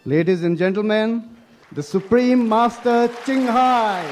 Ladies and gentlemen, the Supreme Master Ching Hai.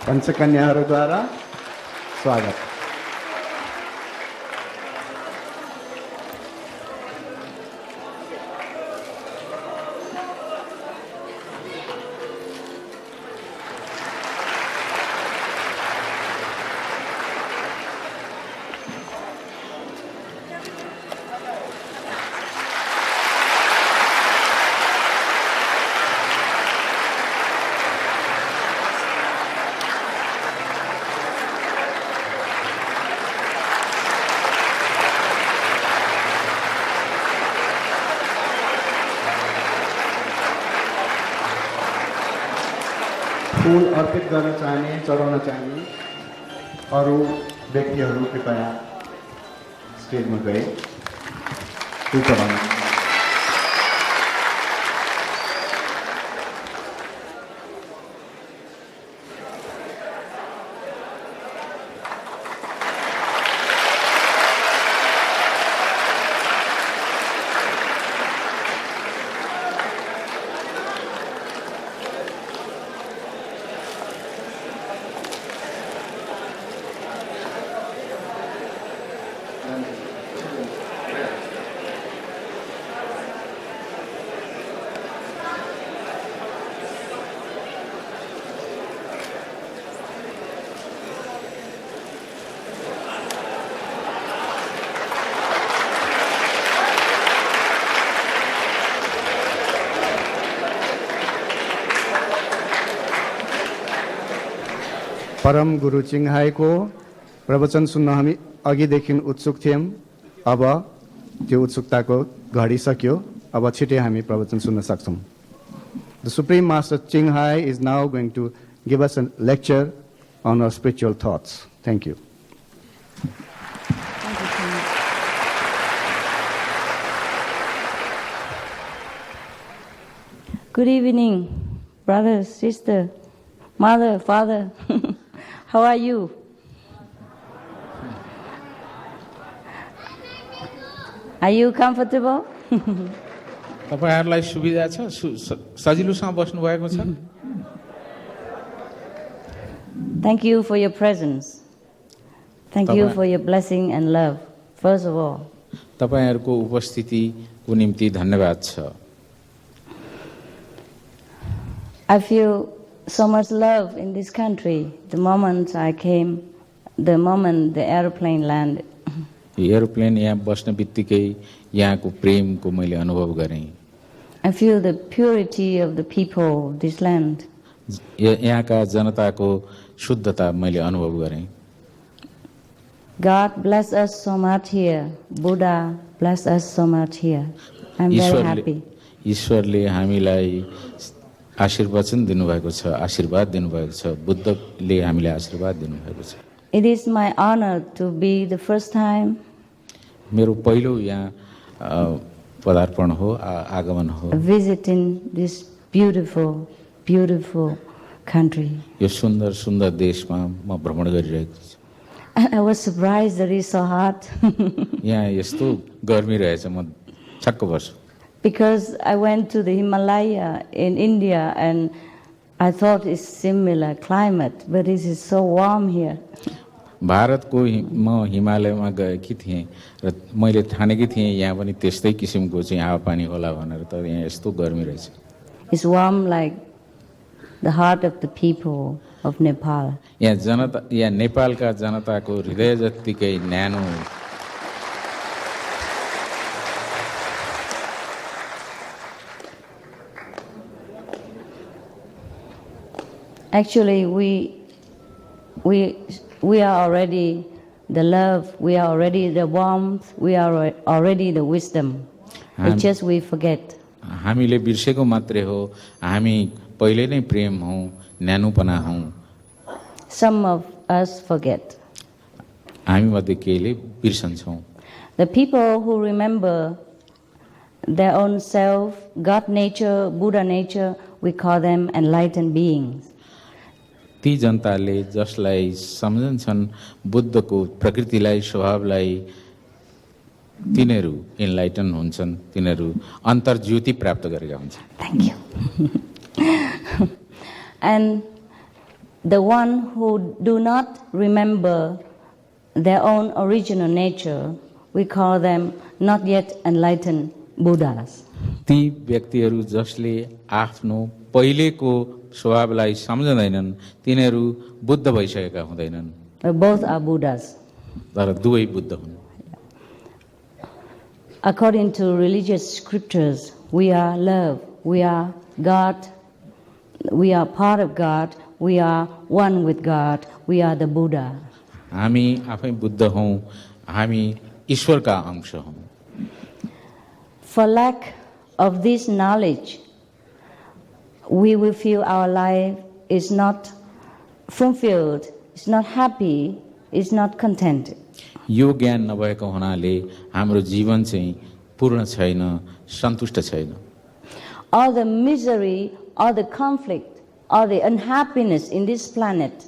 पंचकन्याहरूद्वारा स्वागत। फूल अर्पित गर्न चाहने, चढाउन चाहने अरू व्यक्तिहरू कृपया स्टेजमा गए फूल चढाउन। परम गुरु चिङ हाई को प्रवचन सुन्न हामी अघिदेखि उत्सुक थियौं। अब त्यो उत्सुकताको घडी सक्यो। अब छिटै हामी प्रवचन सुन्न सक्छौं। The Supreme Master Ching Hai is now going to give us a lecture on our spiritual thoughts. Thank you. Good evening, brothers, sister, mother, father. How are you? Are you comfortable? तपाईहरुलाई सुविधा छ, सजिलोसँग बस्नु भएको छ? Thank you for your presence. Thank you for your blessing and love. First of all. तपाईहरुको उपस्थितिको निम्ति धन्यवाद छ। I feel so much love in this country. The moment I came, the moment the airplane landed. Aeroplane यहाँ बस्ने बित्तिकै यहाँको प्रेमको मैले अनुभव गरेँ। I feel the purity of the people of this land. यहाँका जनताको शुद्धता मैले अनुभव गरेँ। God bless us so much here. Buddha bless us so much here. I'm very happy. ईश्वरले हामीलाई आशीर्वचन दिनुभएको छ, आशीर्वाद दिनुभएको छ। बुद्धले हामीलाई आशीर्वाद दिनुभएको छ। It is my honor to be the first time. मेरो पहिलो यहाँ पदार्पण हो, आगमन हो। Visiting this beautiful, beautiful country. यो सुन्दर सुन्दर देशमा म भ्रमण गरिरहेको छु। I was surprised that it's so hot. यहाँ यस्तो गर्मी रहेछ, म छक्क पर्छु। Because I went to the Himalaya in India and I thought it's similar climate, but it is so warm here. भारतको म हिमालयमा गएकी थिएँ र मैले ठानेकी थिएँ यहाँ पनि त्यस्तै किसिमको चाहिँ हावापानी होला भनेर, तर यहाँ यस्तो गर्मी रहेछ। It's warm like the heart of the people of Nepal. यहाँ नेपालका जनताको हृदय जत्तिकै न्यानो। Actually, we are already the love, we are already the warmth, we are already the wisdom. It's just we forget. हामीले बिर्सेको मात्रै हो, हामी पहिले नै प्रेम हौ, न्यानोपना हौ। Some of us forget. हामी मध्ये केहीले बिर्सन्छौँ। The people who remember their own self, God nature, Buddha nature, we call them enlightened beings. ती जनताले जसलाई सम्झन्छन् बुद्धको प्रकृतिलाई, स्वभावलाई, तिनीहरू इन्लाइटन हुन्छन्, तिनीहरू अन्तर्ज्योति प्राप्त गरेका हुन्छन्। Thank you. And the one who do not remember their own original nature, we call them not yet enlightened Buddhas. ती व्यक्तिहरू जसले आफ्नो पहिलेको स्वभावलाई सम्झँदैनन्, तिनीहरू बुद्ध भइसकेका हुँदैनन्। Both are Buddhas. तर दुवै बुद्ध हुन्। According to religious scriptures, we are love, we are God, we are part of God, we are one with God, we are the Buddha. हामी आफै बुद्ध हौँ, हामी ईश्वरका अंश हौँ। For lack of this knowledge, we will feel our life is not fulfilled, is not happy, is not contented. यो ज्ञान नभएको हुनाले हाम्रो जीवन चाहिँ पूर्ण छैन, सन्तुष्ट छैन। All the misery, all the conflict, all the unhappiness in this planet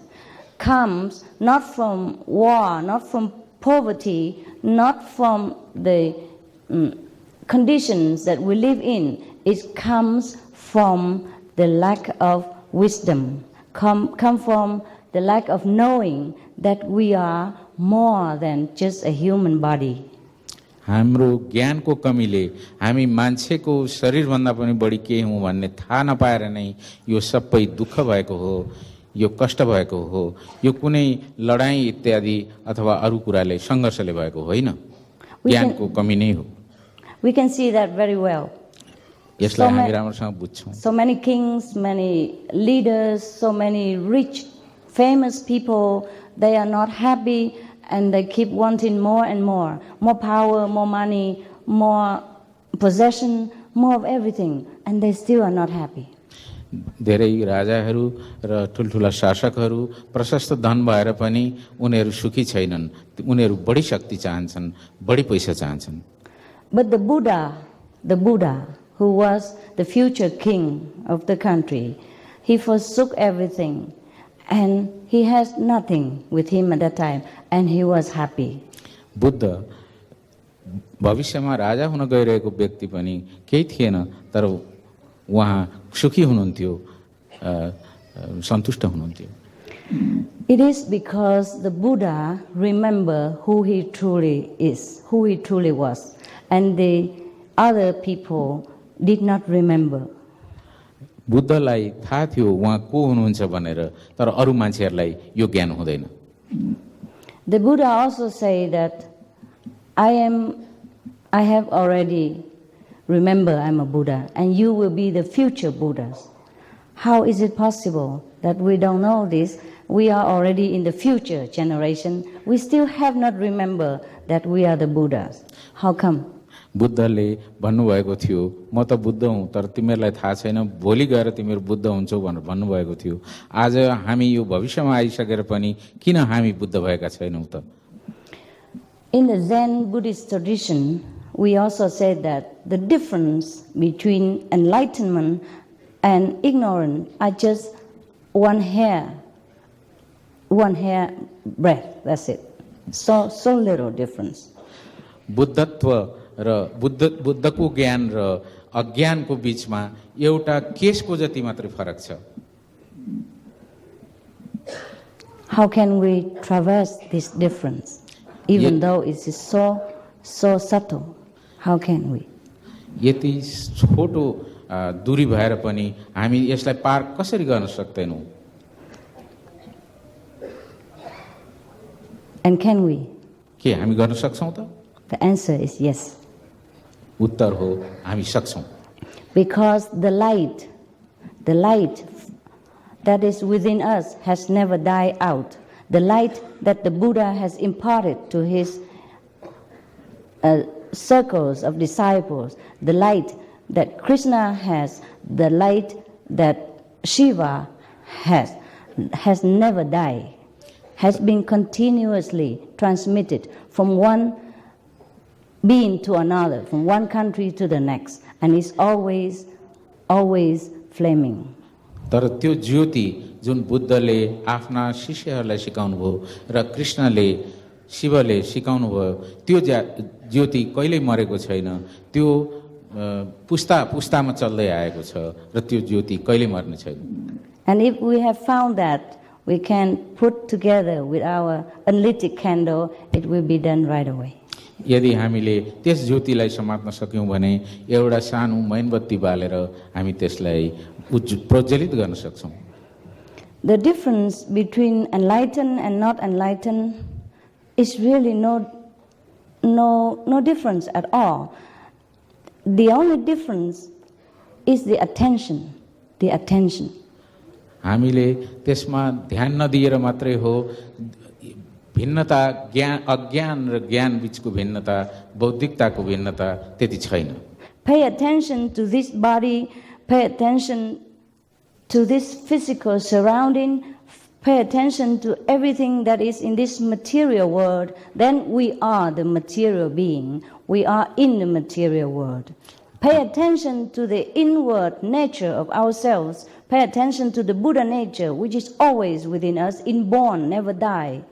comes not from war, not from poverty, not from the conditions that we live in. It comes from the lack of wisdom, come from the lack of knowing that we are more than just a human body. हाम्रो ज्ञानको कमीले हामी मान्छेको शरीरभन्दा पनि बढी के हौँ भन्ने थाहा नपाएर नै यो सबै दुःख भएको हो, यो कष्ट भएको हो, यो कुनै लडाई इत्यादि अथवा अरू कुराले सङ्घर्षले भएको होइन, ज्ञानको कमी नै हो। We can see that very well. यसलाई हामी राम्रोसँग बुझ्छौँ। So many kings, many leaders, so many rich, famous people, they are not happy and they keep wanting more and more power, more money, more possession, more of everything, and they still are not happy. धेरै राजाहरू र ठुल्ठुला शासकहरू प्रशस्त धन भएर पनि उनीहरू सुखी छैनन्, उनीहरू बढी शक्ति चाहन्छन्, बढी पैसा चाहन्छन्। But the Buddha, who was the future king of the country, he forsook everything and he has nothing with him at that time and he was happy. Buddha भविष्यमा राजा हुन गइरहेको व्यक्ति पनि केही थिएन, तर उहाँ सुखी हुनुहुन्थ्यो, सन्तुष्ट हुनुहुन्थ्यो। It is because the Buddha remembered who he truly is, who he truly was, and the other people did not remember. बुद्धलाई थाहा थियो उहाँ को हुनुहुन्छ भनेर, तर अरू मान्छेहरूलाई यो ज्ञान हुँदैन। The Buddha also say that I have already remember I'm a Buddha and you will be the future Buddhas. How is it possible that we don't know this? We are already in the future generation. We still have not remember that we are the Buddhas. How come? बुद्धले भन्नुभएको थियो म त बुद्ध हुँ, तर तिमीहरूलाई थाहा छैन भोलि गएर तिमीहरू बुद्ध हुन्छौ भनेर भन्नुभएको थियो। आज हामी यो भविष्यमा आइसकेर पनि किन हामी बुद्ध भएका छैनौँ त? In the Zen Buddhist tradition, we also said that the difference between enlightenment and ignorance are just one hair breadth, that's it. So little difference. बुद्धत्व र बुद्धको ज्ञान र अज्ञानको बीचमा एउटा केशको जति मात्रै फरक छ। How can we traverse this difference, even though it is so subtle? How can we? यति छोटो दूरी भएर पनि हामी यसलाई पार कसरी गर्न सक्दैनौँ? And can we? के हामी गर्न सक्छौँ त? The answer is yes. उत्तर हो हामी सक्छौँ। Because the light that is within us has never died out. The light that the Buddha has imparted to his circles of disciples, the light that Krishna has, the light that Shiva has never died, has been continuously transmitted from one being to another, from one country to the next, and is always flaming. तर त्यो ज्योति जुन बुद्धले आफ्ना शिष्यहरूलाई सिकाउनु भयो र कृष्णले शिवले सिकाउनु भयो त्यो ज्योति कहिल्यै मरेको छैन, त्यो पुस्ता पुस्तामा चल्दै आएको छ र त्यो ज्योति कहिल्यै मर्ने छैन. And if we have found that, we can put together with our unlit candle, it will be done right away. यदि हामीले त्यस ज्योतिलाई समात्न सक्यौं भने एउटा सानो मैनबत्ती बालेर हामी त्यसलाई प्रज्वलित गर्न सक्छौं. The difference between enlightened and not enlightened is really no difference at all. The only difference is the attention. हामीले त्यसमा ध्यान नदिएर मात्रै हो, भिन्नता अज्ञान र ज्ञान बीचको भिन्नता, बौद्धिकताको भिन्नता त्यति छैन. Pay attention to this body, pay attention to this physical surrounding, pay attention to everything that is in this material world, then we are the material being. We are in the material world. Pay attention to the inward nature of ourselves. Pay attention to the Buddha nature, which is always within us, inborn, never die.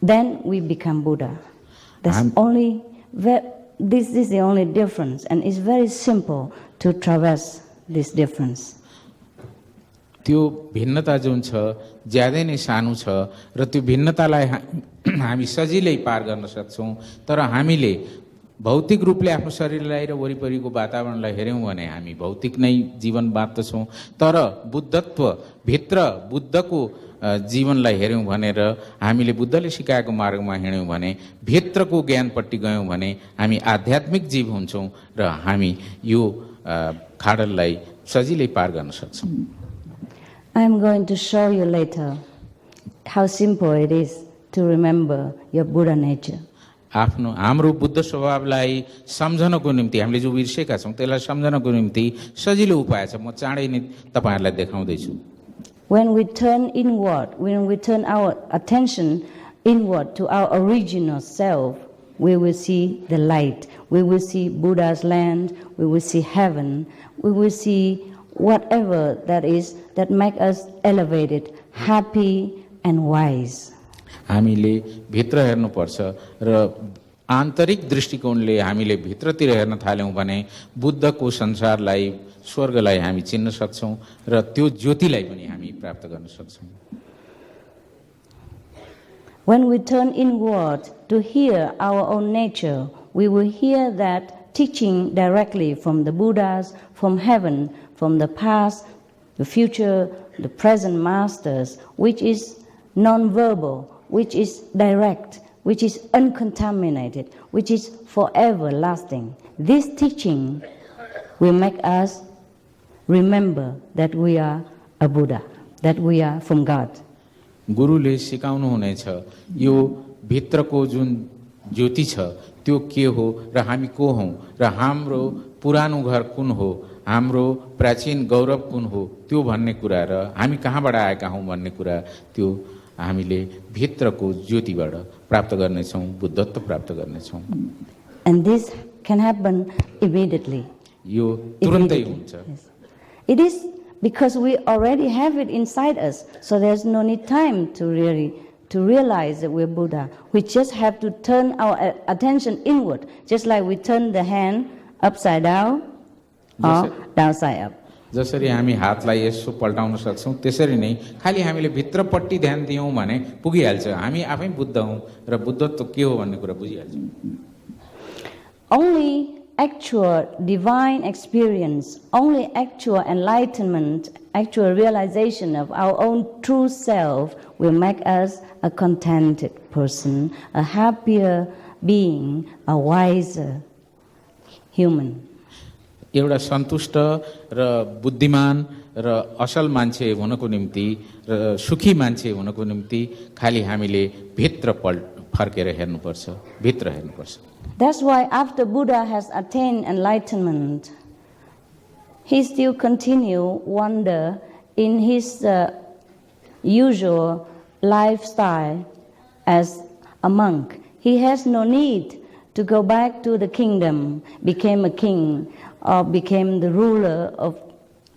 Then we become Buddha. This is the only difference, and it's very simple to traverse this difference. त्यो भिन्नता जुन छ ज्यादै नै सानो छ र त्यो भिन्नतालाई हामी सजिलै पार गर्न सक्छौं. तर हामीले भौतिक रूपले आफ्नो शरीरलाई र वरिपरिको वातावरणलाई हेर्यौं भने हामी भौतिक नै जीवन बाँच्दछौं. तर बुद्धत्व भित्र बुद्धको जीवनलाई हेर्यौं भनेर हामीले बुद्धले सिकाएको मार्गमा हिँड्यौं भने, भित्रको ज्ञानपट्टि गयौं भने हामी आध्यात्मिक जीव हुन्छौं र हामी यो खाडललाई सजिलै पार गर्न सक्छौं. I am going to show you later how simple it is to remember your Buddha nature. हाम्रो बुद्ध स्वभावलाई सम्झनको निम्ति हामीले जो बिर्सेका छौं त्यसलाई सम्झनको निम्ति सजिलो उपाय छ. म चाँडै नै तपाईहरुलाई देखाउँदै छु. When we turn inward, when we turn our attention inward to our original self, we will see the light. We will see Buddha's land. We will see heaven. We will see whatever that is that make us elevated, happy and wise. हामीले भित्र हेर्नुपर्छ र आन्तरिक दृष्टिकोणले हामीले भित्रतिर हेर्न थाल्यौं भने बुद्धको संसारलाई, स्वर्गलाई हामी चिन्न सक्छौं र त्यो ज्योतिलाई पनि हामी प्राप्त गर्न सक्छौं. When we turn inward to hear our own nature, we will hear that teaching directly from the Buddhas, from heaven, from the past, the future, the present masters, which is non-verbal, which is direct, which is uncontaminated, which is forever lasting. This teaching will make us remember that we are a Buddha, that we are from God. गुरुले सिकाउनु हुनेछ यो भित्रको जुन ज्योति छ त्यो के हो र हामी को हौं र हाम्रो पुरानो घर कुन हो, हाम्रो प्राचीन गौरव कुन हो त्यो भन्ने कुरा र हामी कहाँबाट आएका हौं भन्ने कुरा त्यो हामीले भित्रको ज्योतिबाट प्राप्त गर्ने छौं, बुद्धत्व प्राप्त गर्ने छौं. And this can happen immediately. यो तुरुन्तै हुन्छ. Yes. It is because we already have it inside us, so there's no need time to realize that we're Buddha. We just have to turn our attention inward, just like we turn the hand upside down or downside up. जसरी हामी हातलाई यसो पल्टाउन सक्छौं त्यसरी नै खाली हामीले भित्रपट्टि ध्यान दियौं भने पुगिहाल्छ. हामी आफै बुद्ध हौं र बुद्धत्व के हो भन्ने कुरा बुझिहाल्छौं. Only actual divine experience, only actual enlightenment, actual realization of our own true self will make us a contented person, a happier being, a wiser human. एउटा सन्तुष्ट र बुद्धिमान र असल मान्छे हुनको निम्ति र सुखी मान्छे हुनको निम्ति खालि हामीले फर्केर हेर्नुपर्छ, भित्र हेर्नुपर्छ। That's why after Buddha has attained enlightenment, he still continue wander in his usual lifestyle as a monk. He has no need to go back to the kingdom, became a king, or became the ruler of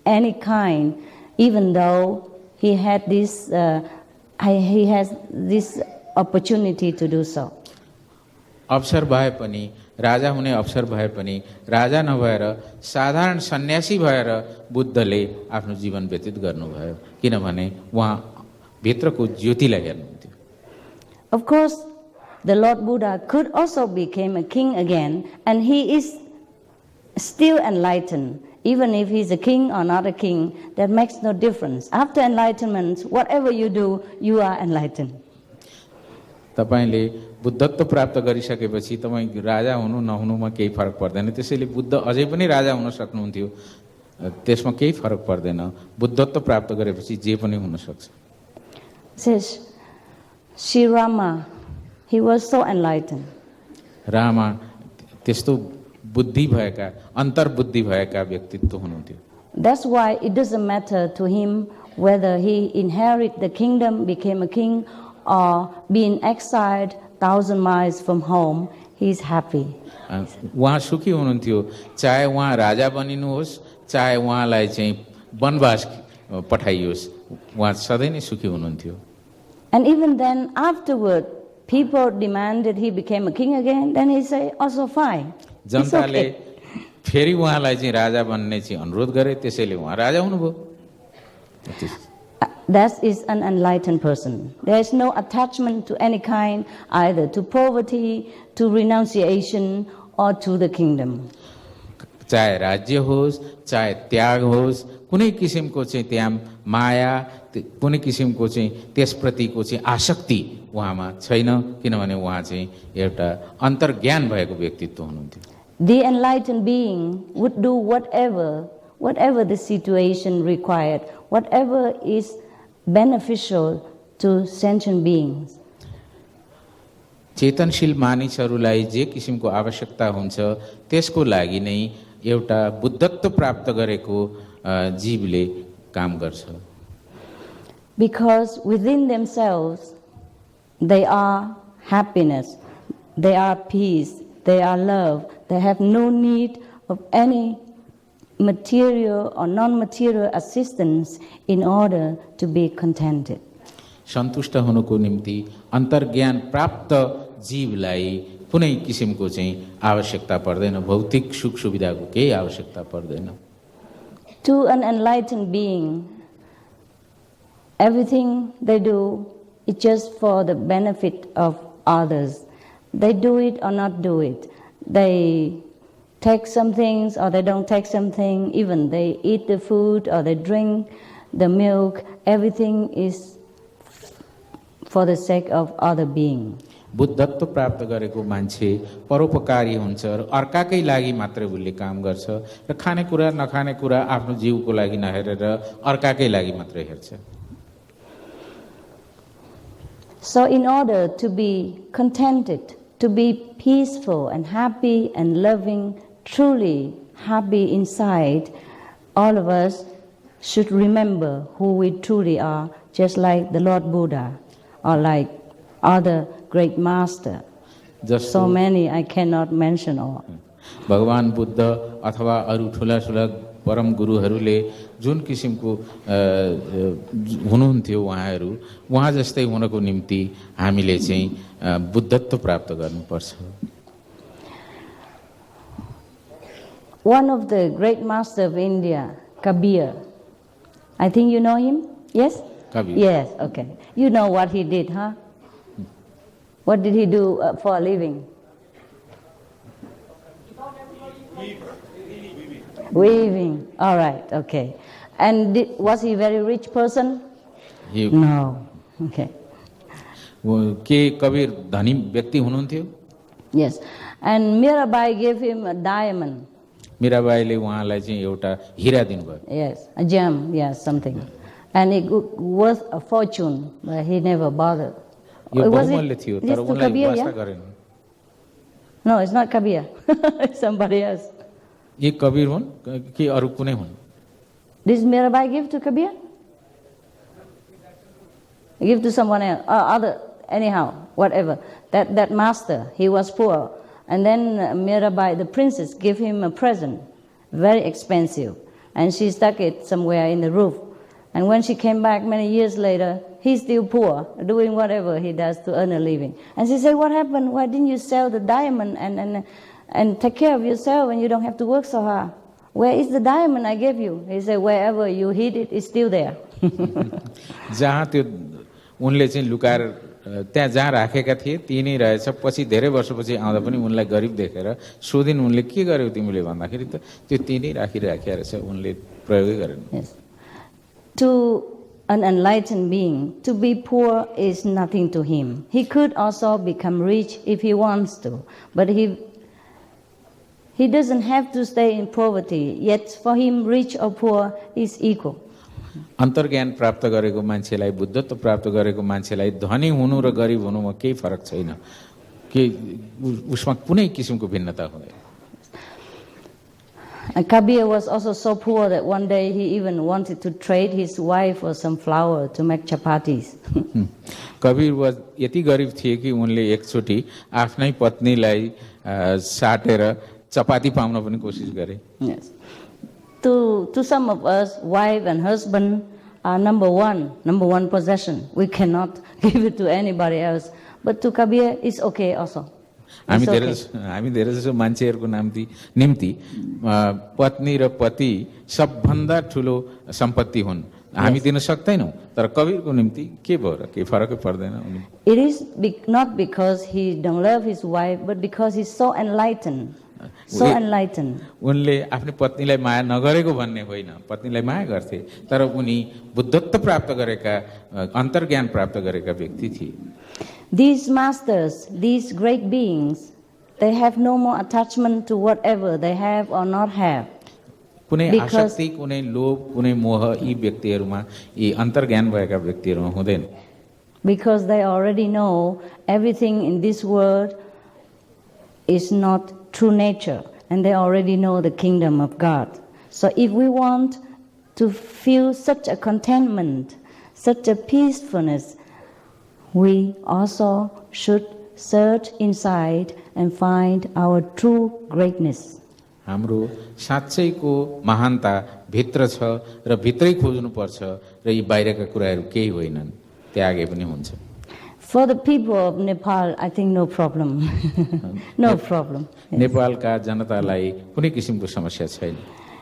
any kind, even though he has this opportunity to do so. अवसर भए पनि, राजा हुने अवसर भए पनि, राजा नभएर साधारण सन्यासी भएर बुद्धले आफ्नो जीवन व्यतीत गर्नुभयो, किनभने उहाँ भित्रको ज्योतिलाई हेर्नुहुन्थ्यो। Of course, the Lord Buddha could also become a king again, and he is still enlightened. Even if he's a king or not a king, that makes no difference. After enlightenment, whatever you do, you are enlightened. तपाईले बुद्धत्व प्राप्त गरिसकेपछि तपाईँ राजा हुनु नहुनुमा केही फरक पर्दैन। त्यसैले बुद्ध अझै पनि राजा हुन सक्नुहुन्थ्यो, त्यसमा केही फरक पर्दैन। बुद्धत्व प्राप्त गरेपछि जे पनि हुन सक्छ। Says Sri Rama, he was so enlightened. Rama त्यस्तो बुद्धि भएका, अन्तर्बुद्धि भएका व्यक्तित्व हुनुहुन्थ्यो। That's why it doesn't matter to him whether he inherit the kingdom, became a king, or being exiled 1,000 miles from home, he is happy. उहाँ सुखी हुनुहुन्थ्यो, चाहे उहाँ राजा बनिनुहोस्, चाहे उहाँलाई चाहिँ वनवास पठाइयोस्, उहाँ सधैँ नै सुखी हुनुहुन्थ्यो। And even then, afterward, people demanded he became a king again, then he say, also fine. जनताले फेरि उहाँलाई चाहिँ राजा बन्ने चाहिँ अनुरोध गरे, त्यसैले उहाँ राजा हुनुभयो। That is an enlightened person. There is no attachment to any kind, either to poverty, to renunciation, or to the kingdom. चाहे राज्य होस्, चाहे त्याग होस्, कुनै किसिमको चाहिँ त्यहाँ माया, कुनै किसिमको चाहिँ त्यसप्रतिको चाहिँ आसक्ति उहाँमा छैन, किनभने उहाँ चाहिँ एउटा अन्तर्ज्ञान भएको व्यक्तित्व हुनुहुन्थ्यो। The enlightened being would do whatever the situation required, whatever is beneficial to sentient beings. चेतनशील मानिसहरूलाई जे किसिमको आवश्यकता हुन्छ त्यसको लागि नै एउटा बुद्धत्व प्राप्त गरेको जीवले काम गर्छ। Because within themselves they are happiness, they are peace, they are love, they have no need of any material or non-material assistance in order to be contented. सन्तुष्ट हुनुको निम्ति अन्तर्ज्ञान प्राप्त जीवलाई कुनै किसिमको चाहिँ आवश्यकता पर्दैन, भौतिक सुख सुविधाको केही आवश्यकता पर्दैन। To an enlightened being, everything they do is just for the benefit of others. They do it or not do it. They take some things or they don't take something. Even they eat the food or they drink the milk. Everything is for the sake of other being. बुद्धत्व प्राप्त गरेको मान्छे परोपकारी हुन्छ र अर्काकै लागि मात्रै उसले काम गर्छ र खानेकुरा नखानेकुरा आफ्नो जीवको लागि नहेरेर अर्काकै लागि मात्रै हेर्छ। So in order to be contented, to be peaceful and happy and loving, truly happy inside, all of us should remember who we truly are, just like the Lord Buddha or like other great master. So many I cannot mention all. भगवान बुद्ध अथवा अरू ठुला ठुला परम गुरुहरूले जुन किसिमको हुनुहुन्थ्यो उहाँ जस्तै हुनको निम्ति हामीले चाहिँ बुद्धत्व प्राप्त गर्नुपर्छ। One of the great masters of India, Kabir, I think you know him? Yes? Kabir. Yes, okay. You know what he did, huh? What did he do for a living? Weaving. All right, okay. And was he a very rich person? No. Okay. के कबीर धनी व्यक्ति हुनुहुन्थ्यो? Yes. And Mirabai gave him a diamond. मीराबाईले उहाँलाई चाहिँ एउटा हिरा दिनुभयो। Yes, a gem, yes, something. And it worth a fortune, but he never bothered. Yo Was बहुमूल्य it थियो this तर to उनलाई Kabir, वास्ता yeah? गरेन। No, it's not Kabir. It's somebody else. यी कबीर हुन् कि अरू कुनै हुन्? Did Mirabai give to Kabir? Give to someone else, other, anyhow, whatever. That master, he was poor. And then Mirabai, the princess, gave him a present, very expensive. And she stuck it somewhere in the roof. And when she came back many years later, he's still poor, doing whatever he does to earn a living. And she said, what happened? Why didn't you sell the diamond and take care of yourself and you don't have to work so hard? Where is the diamond I gave you? He said, wherever you hid it, it's still there. जहाँ त्यो उनले चाहिँ लुकाएर त्यहाँ जहाँ राखेका थिए त्यही नै रहेछ। पछि धेरै वर्षपछि आउँदा पनि उनलाई गरिब देखेर सोधिन् उनले के गर्यौ तिमीले भन्दाखेरि त त्यो त्यही नै राखिराखेका रहेछ, उनले प्रयोगै गरेन। Yes. To an enlightened being, to be poor is nothing to him. He could also become rich if he wants to, but he doesn't have to stay in poverty. Yet for him, rich or poor is equal. अन्तर्ज्ञान प्राप्त गरेको मान्छेलाई, बुद्धत्व प्राप्त गरेको मान्छेलाई धनी हुनु र गरिब हुनुमा केही फरक छैन, के उसमा कुनै किसिमको भिन्नता हुँदैन। And Kabir was also so poor that one day he even wanted to trade his wife for some flour to make chapatis. Kabir यति गरिब थिए कि उनले एकचोटि आफ्नै पत्नीलाई साटेर चपाती पाउन पनि कोसिस गरे। Yes. To some of us, wife and husband are number one possession. We cannot give it to anybody else. But to Kabir, it's okay also. हामी धेरै जसो मान्छेहरूको निम्ति पत्नी र पति सबभन्दा ठुलो सम्पत्ति हुन्, हामी दिन सक्दैनौँ, तर कबीरको निम्ति के भयो र केही फरकै पर्दैन। It is not because he don't love his wife, but because he's so enlightened. So enlightened. उनले आफ्नो पत्नीलाई माया नगरेको भन्ने होइन, पत्नीलाई माया गर्थे, तर उनी बुद्धत्व प्राप्त गरेका, अन्तर्ज्ञान प्राप्त गरेका व्यक्ति थिए। These masters, these great beings, they have no more attachment to whatever they have or not have. कुनै आसक्ति, कुनै लोभ, कुनै मोह यी व्यक्तिहरूमा, यी अन्तर्ज्ञान भएका व्यक्तिहरूमा हुँदैन। Because they already know everything in this world is not true nature, and they already know the kingdom of God. So if we want to feel such a contentment, such a peacefulness, we also should search inside and find our true greatness. हाम्रो साँच्चैको महानता भित्र छ र भित्रै खोज्नुपर्छ र यी बाहिरका कुराहरू केही होइनन्, त्यागे पनि हुन्छ। For the people of Nepal, I think no problem. No problem. Yes. नेपालका जनतालाई कुनै किसिमको समस्या छैन।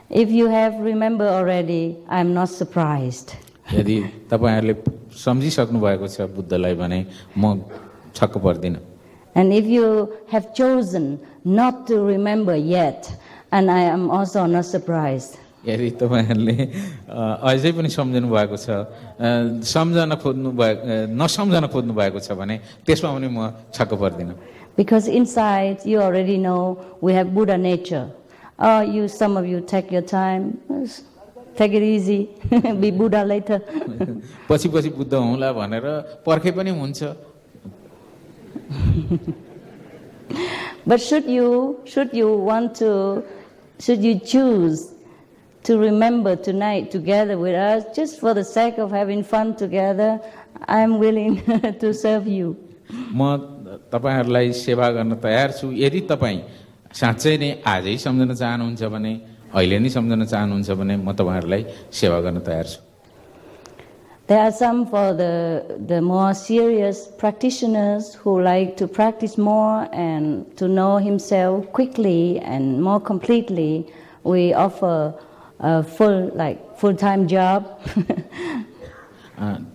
If you have remembered already, I'm not surprised. यदि तपाईहरुले सम्झिसक्नु भएको छ बुद्धलाई भने म छक्क पर्दिन। And if you have chosen not to remember yet, and I am also not surprised. यदि तपाईहरुले अझै पनि सम्झनु भएको छ, नसम्झन खोज्नु भएको छ भने त्यसमा पनि म छक्क पर्दिन। Because inside you already know we have Buddha nature. Some of you take your time, take it easy, be Buddha later. पछि बुद्ध हुँला भनेर पर्खे पनि हुन्छ। But should you choose to remember tonight together with us, just for the sake of having fun together, I am willing to serve you. म तपाईहरुलाई सेवा गर्न तयार छु। यदि तपाई साँच्चै नै आजै सम्झन चाहनुहुन्छ भने, अहिले नै सम्झन चाहनुहुन्छ भने म तपाईहरुलाई सेवा गर्न तयार छु। There are some for the more serious practitioners who like to practice more and to know himself quickly and more completely. We offer a full-time job.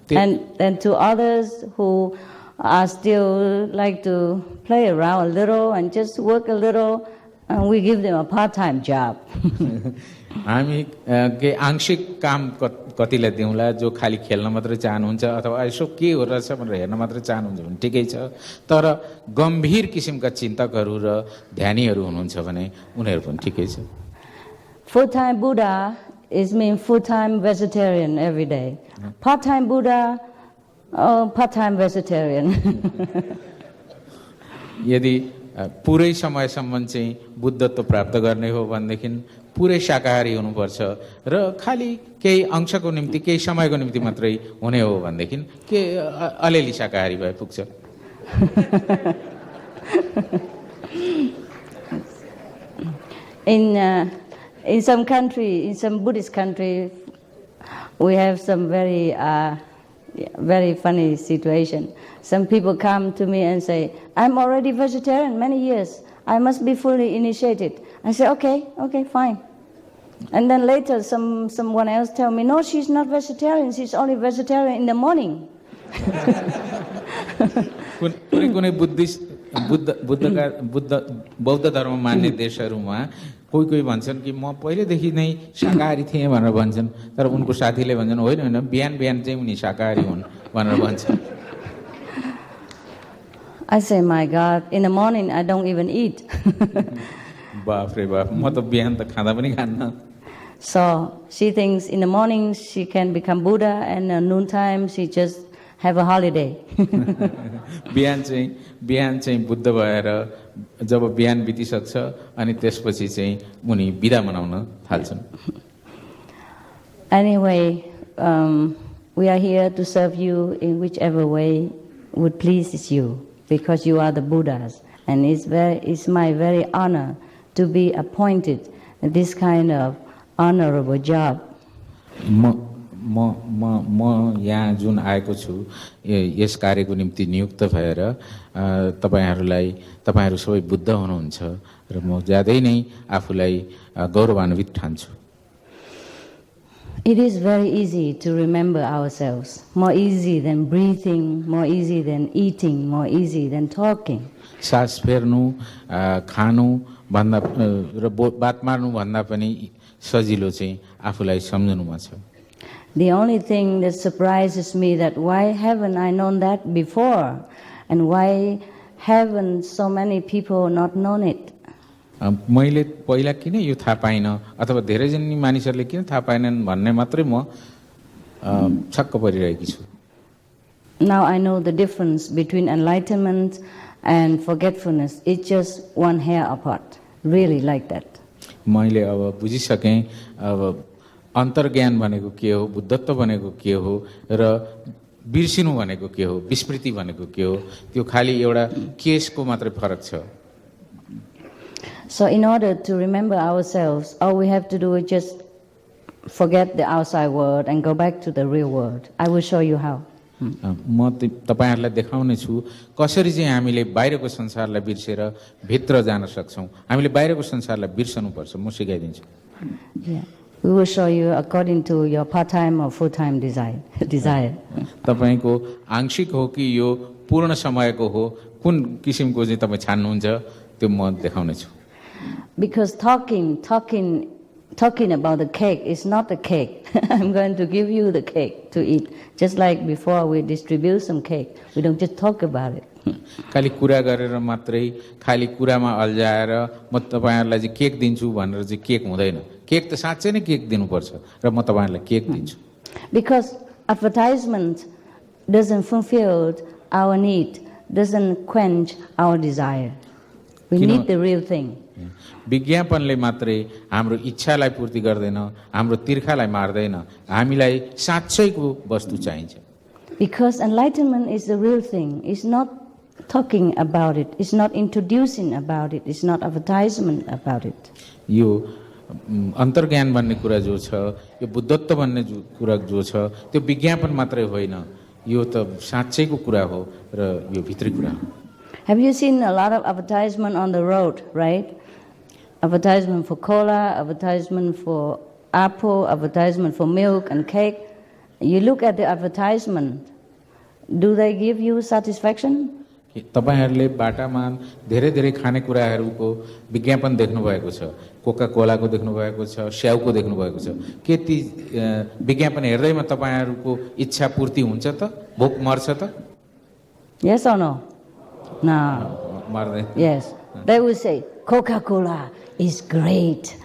And to others who are still like to play around a little and just work a little, and we give them a part-time job. हामी के आंशिक काम कतिलाई दिउँला, जो खाली खेल्न मात्रै चाहनुहुन्छ अथवा यसो के हो रहेछ भनेर हेर्न मात्रै चाहनुहुन्छ भने ठिकै छ, तर गम्भीर किसिमका चिन्तकहरू र ध्यानीहरू हुनुहुन्छ भने उनीहरू पनि ठिकै छ। Full-time Buddha is mean full-time vegetarian every day. Part-time Buddha, part-time vegetarian. यदि पुरै समयसम्म चाहिँ बुद्धत्व प्राप्त गर्ने हो भनेदेखि पुरै शाकाहारी हुनुपर्छ र खालि केही अंशको निम्ति केही समयको निम्ति मात्रै हुने हो भनेदेखि के अलिअलि शाकाहारी भए पुग्छ। In some country, in some Buddhist country, we have some very funny situation. Some people come to me and say, "I'm already vegetarian many years. I must be fully initiated." I say, "Okay, fine." And then later, someone else tell me, "No, she's not vegetarian. She's only vegetarian in the morning." कुनै बौद्ध धर्म मान्ने देशहरूमा कोही कोही भन्छन् कि म पहिलेदेखि नै शाकाहारी थिएँ भनेर भन्छन्, तर उनको साथीले भन्छन् होइन होइन बिहान बिहान चाहिँ उनी शाकाहारी हुन् भनेर भन्छन्। I say, "My God, in the morning I don't even eat." बाफ रे बाफ, म त बिहान त खाँदा पनि खान्न। So she thinks in the morning she can become Buddha, and at noontime she just have a holiday. बिहान चाहिँ बुद्ध भएर जब बिहान बितिसक्छ अनि त्यसपछि चाहिँ उनी बिदा मनाउन थाल्छन्। Anyway, we are here to serve you in whichever way would please you, because you are the Buddhas, and it's my very honor to be appointed in this kind of honorable job. म यहाँ जुन आएको छु yes कार्यको निम्ति नियुक्त भएर तपाईहरू सबै बुद्ध हुनुहुन्छ र म ज्यादै नै आफूलाई गौरवान्वित ठान्छु। It is very easy to remember ourselves, more easy than breathing, more easy than eating, more easy than talking. सास फेर्नु, खानु भन्दा र बात मार्नु भन्दा पनि सजिलो चाहिँ आफूलाई सम्झनुमा छ। The only thing that surprises me that why haven't I known that before, and why haven't so many people not known it? मैले पहिला किन यो थाहा पाइनँ अथवा धेरैजनी मानिसहरूले किन थाहा पाएनन् भन्ने मात्रै म छक्क परिरहेकी छु। Now I know the difference between enlightenment and forgetfulness. It's just one hair apart. Really like that. मैले अब बुझिसकेँ अब अन्तर्ज्ञान भनेको के हो, बुद्धत्व भनेको के हो र बिर्सिनु भनेको के हो, विस्मृति भनेको के हो, त्यो खाली एउटा केसको मात्रै फरक छ। So in order to remember ourselves, all we have to do is just forget the outside world and go back to the real world. I will show you how. म तपाईहरुलाई देखाउने छु कसरी चाहिँ हामीले बाहिरको संसारलाई बिर्सेर भित्र जान सक्छौं। हामीले बाहिरको संसारलाई बिर्सनु पर्छ, म सिकाइदिन्छु। Yeah. We will show you according to your part-time or full-time desire. तपाईको आंशिक हो कि यो पूर्ण समयको हो, कुन किसिमको चाहिँ तपाई छान्नुहुन्छ त्यो म देखाउने छु। Because talking about the cake is not the cake. I'm going to give you the cake to eat. Just like before we distribute some cake. We don't just talk about it. खाली कुरा गरेर मात्रै खाली कुरामा अल्झाएर म तपाईहरुलाई चाहिँ cake दिन्छु भनेर चाहिँ केक हुँदैन। केक त साच्चै नै केक दिनुपर्छ र म तपाईहरुलाई केक दिन्छु। Because advertisement doesn't fulfill our need, doesn't quench our desire. We need the real thing. विज्ञापनले मात्रै हाम्रो इच्छालाई पूर्ति गर्दैन, हाम्रो तिर्खालाई मार्दैन, हामीलाई साच्चैको वस्तु चाहिन्छ। Because enlightenment is the real thing. It's not talking about it. It's not introducing about it. It's not advertisement about it. यो अन्तर्ज्ञान भन्ने कुरा जो छ, यो बुद्धत्व भन्ने कुरा जो छ, त्यो विज्ञापन मात्रै होइन, यो त साच्चैको कुरा हो र यो भित्री कुरा हो। Have you seen a lot of advertisement on the road, right? Advertisement for cola, advertisement for apple, advertisement for milk and cake. You look at the advertisement. Do they give you satisfaction? तपाईहरुले बाटामा धेरै धेरै खानेकुराहरुको विज्ञापन देख्नु भएको छ। Coca कोलाको देख्नु भएको छ, स्याउको देख्नु भएको छ। के ती विज्ञापन हेर्दैमा तपाईहरुको इच्छा पूर्ति हुन्छ त? भोक मर्छ त? Yes or no? No. मर्दैन। Yes. They will say Coca-Cola is great.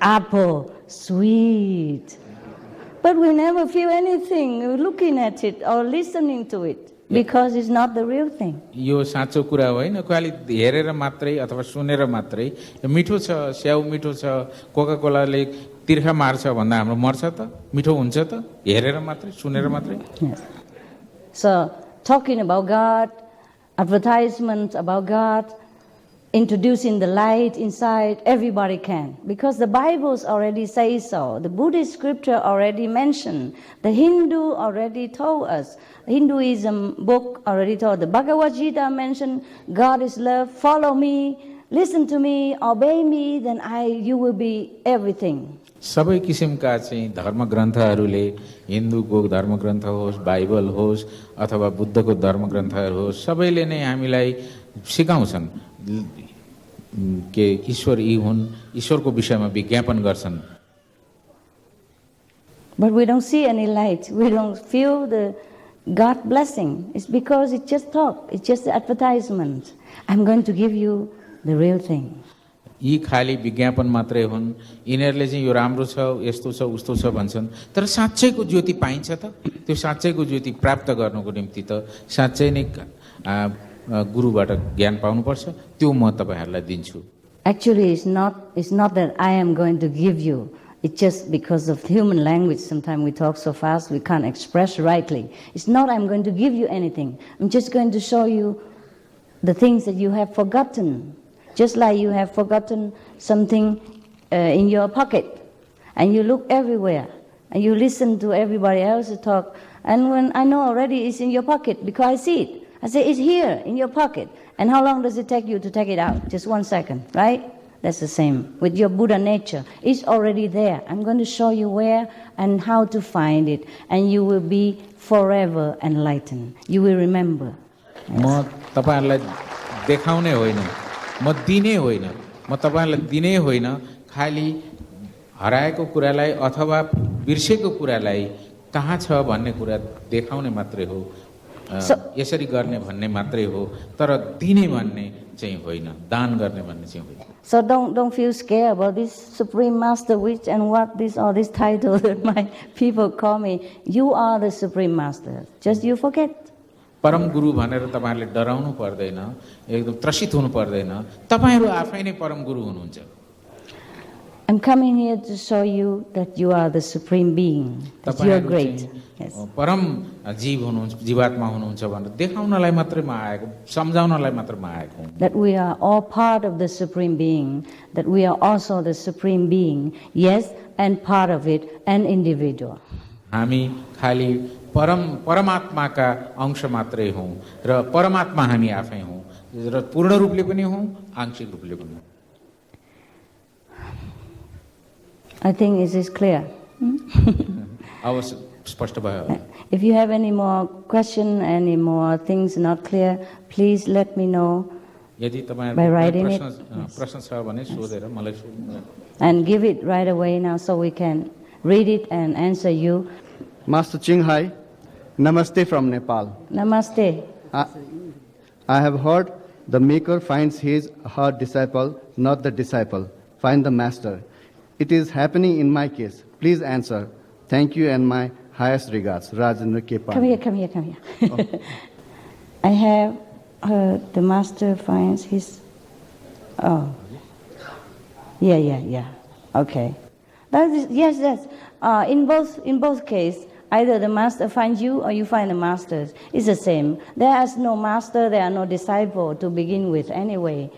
apple, sweet. But we never feel anything looking at it or listening to it because it's not the real thing. यो साँचो कुरा होइन खालि हेरेर मात्रै अथवा सुनेर मात्रै यो मिठो छ स्याउ मिठो छ कोका कोलाले तिर्खा मार्छ भन्दा हाम्रो मर्छ त मिठो हुन्छ त हेरेर मात्रै सुनेर मात्रै Yes. So, talking about God, advertisements about God, introducing the light inside, everybody can. Because the Bibles already say so. The Buddhist scripture already mentioned. The Hindu already told us. Hinduism book already told. The Bhagavad Gita mentioned God is love. Follow me, listen to me, obey me, then you will be everything. सबै किसिमका चाहिँ धर्मग्रन्थहरूले हिन्दूको धर्मग्रन्थ होस् Bible होस् अथवा बुद्धको धर्मग्रन्थहरू होस् सबैले नै हामीलाई सिकाउँछन् के ईश्वर यी हुन् ईश्वरको विषयमा विज्ञापन गर्छन्. But we don't see any light. We don't feel the God blessing. It's because it's just talk. It's just advertisement. I'm going to give you the real thing. यी खाली विज्ञापन मात्रै हुन्. यिनीहरूले चाहिँ यो राम्रो छ यस्तो छ उस्तो छ भन्छन् तर साँच्चैको ज्योति पाइन्छ त त्यो साँच्चैको ज्योति प्राप्त गर्नको निम्ति त साँच्चै नै गुरुबाट ज्ञान पाउनुपर्छ त्यो म तपाईहरुलाई दिन्छु. Actually, it's not that I am going to give you. It's just because of human language. Sometimes we talk so fast we can't express rightly. It's not I'm going to give you anything. I'm just going to show you the things that you have forgotten. Just like you have forgotten something in your pocket, and you look everywhere, and you listen to everybody else talk, and when I know already it's in your pocket because I see it. I say, it's here in your pocket. And how long does it take you to take it out? Just 1 second, right? That's the same with your Buddha nature. It's already there. I'm going to show you where and how to find it, and you will be forever enlightened. You will remember. म तपाईहरुलाई देखाउने होइन म दिने होइन म तपाईहरुलाई दिने होइन खाली हराएको कुरालाई अथवा बिर्सेको कुरालाई कहाँ छ भन्ने कुरा देखाउने मात्रै हो. यसरी गर्ने भन्ने मात्रै हो तर दिने भन्ने चाहिँ होइन दान गर्ने भन्ने चाहिँ होइन. So don't feel scared about this Supreme Master which and what this or this title that my people call me. You are the Supreme Master. Just you forget. परम गुरु भनेर तपाईहरुले डराउनु पर्दैन एकदम त्रसित हुनु पर्दैन तपाईहरु आफै नै परम गुरु हुनुहुन्छ. I'm coming here to show you that you are the Supreme Being. That you are great. Yes. परम जीव हुनुहुन्छ जीवात्मा हुनुहुन्छ भनेर देखाउनलाई मात्रै म आएको सम्झाउनलाई मात्र म आएको हुँ. That we are all part of the Supreme Being. That we are also the Supreme Being. Yes, and part of it, an individual. हामी खाली परमात्माका अंश मात्रै हौं र परमात्मा हामी आफै हौं र पूर्ण रूपले पनि हौं आंशिक रूपले पनि. I think it is clear. अवश्य स्पष्ट भयो. If you have any more question, any more things not clear, please let me know. यदि by writing it. प्रश्न छ भने सोधेर मलाई सोध्नु. And give it right away now so we can read it and answer you. Master Ching Hai, Namaste from Nepal. Namaste. I have heard the maker finds his or her disciple, not the disciple. Find the master. It is happening in my case. Please answer. Thank you and my highest regards. Rajendra Kepa. Come here. Oh. I have heard the master finds his... Oh. Yeah. Okay. Yes. In both cases, either the master finds you or you find the masters. It's the same. There is no master, there are no disciple to begin with anyway.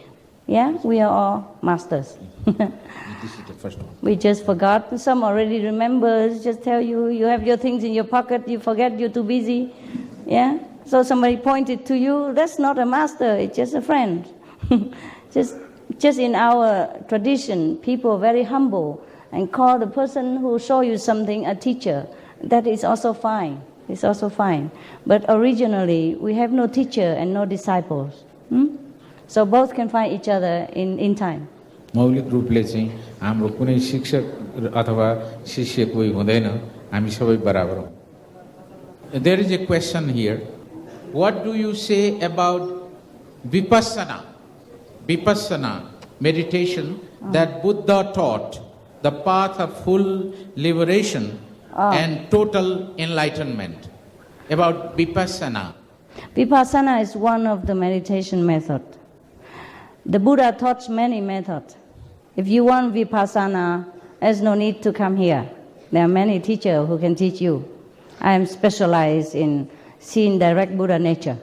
Yeah, we are all masters. This is the first one. We just forgot. Some already remember. Just tell you, you have your things in your pocket, you forget, you're too busy. Yeah? So somebody pointed to you, that's not a master, it's just a friend. just in our tradition, people are very humble and call the person who show you something a teacher. That is also fine. It's also fine. But originally, we have no teacher and no disciples. So both can find each other in time. मौलिक रूपले चाहिँ हाम्रो कुनै शिक्षक अथवा शिष्य कोही हुँदैन हामी सबै बराबर हौं. There is a question here. What do you say about vipassana meditation that Buddha taught? the path of full liberation and total enlightenment. About Vipassana. Vipassana is one of the meditation method. The Buddha taught many methods. If you want Vipassana, there's no need to come here. There are many teachers who can teach you. I am specialized in seeing direct Buddha nature.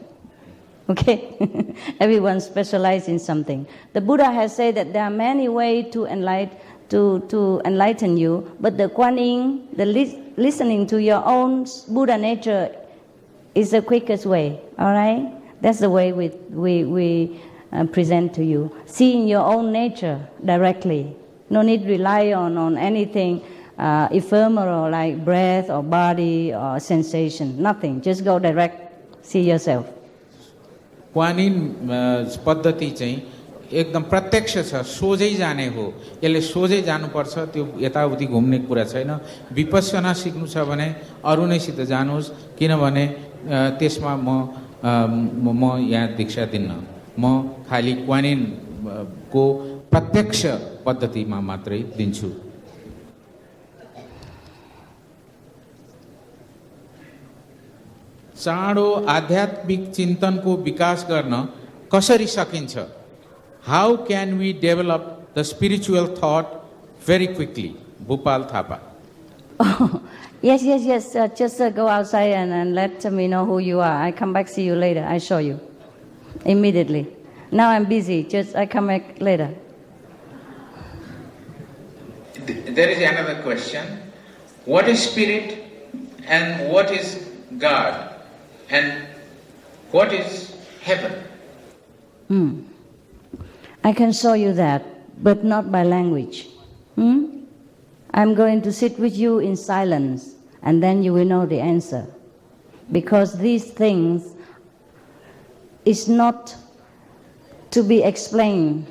Okay? Everyone specialized in something. The Buddha has said that there are many ways to enlighten you, but the Kuan Yin, the listening to your own Buddha nature is the quickest way. All right? That's the way we present to you. Seeing your own nature directly. No need to rely on anything ephemeral like breath or body or sensation. Nothing. Just go direct. See yourself. Kuan Yin पद्धति चाहिँ एकदम प्रत्यक्ष छ, सोझै जाने हो। यसले सोझै जानुपर्छ, त्यो यताउति घुम्ने कुरा छैन। विपश्यना सिक्नु छ भने अरू नैसित जानुहोस्, किनभने त्यसमा म यहाँ दीक्षा दिन्न। म खाली कुआन इन को प्रत्यक्ष पद्धतिमा मात्रै दिन्छु। चाँडो आध्यात्मिक चिन्तनको विकास गर्न कसरी सकिन्छ? How can we develop the spiritual thought very quickly? Bhupal Thapa. Oh, yes. Just go outside and let me know who you are. I come back, see you later. I show you immediately. Now I'm busy. I come back later. There is another question. What is spirit and what is God and what is heaven? I can show you that, but not by language. I'm going to sit with you in silence, and then you will know the answer. Because these things is not to be explained,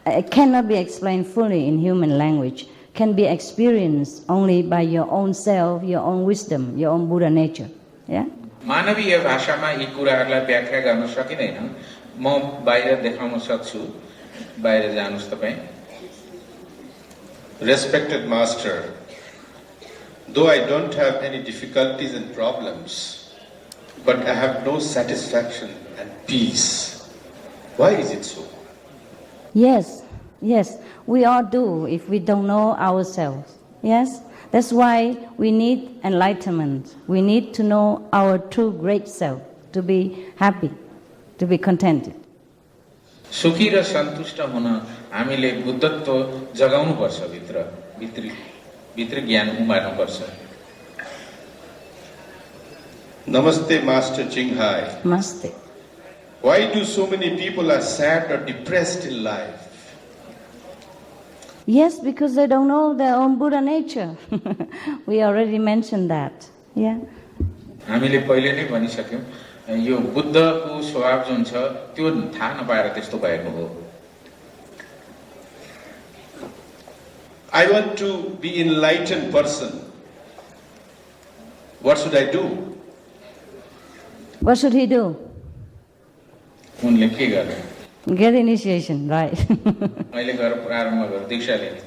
it cannot be explained fully in human language, can be experienced only by your own self, your own wisdom, your own Buddha nature. Yeah? मानवीय भाषामा यी कुराहरूलाई व्याख्या गर्न सकिँदैन। म बाहिर देखाउन सक्छु, बाहिर जानुस् तपाई। Respected Master, though I don't have any difficulties and problems, but I have no satisfaction and peace. Why is it so? Yes, we all do if we don't know ourselves. Yes, that's why we need enlightenment. We need to know our true great self to be happy, to be contented. सुखी र सन्तुष्ट हुन हामीले बुद्धत्व जगाउनु पर्छ, भित्री ज्ञान उमार्नु पर्छ। Namaste, Master Chinghai. Namaste. Why do so many people are sad or depressed in life? Yes, because they don't know their own Buddha nature. We already mentioned that. Yeah. हामीले पहिले नै भनिसक्यौं, यो बुद्धको स्वभाव जुन छ त्यो थाहा नपाएर त्यस्तो भएको हो। I want to be enlightened person. What should I do? What should he do? उनले के गर्ने? Get initiation, right. अहिले गएर प्रारम्भ गर, दीक्षा लिने।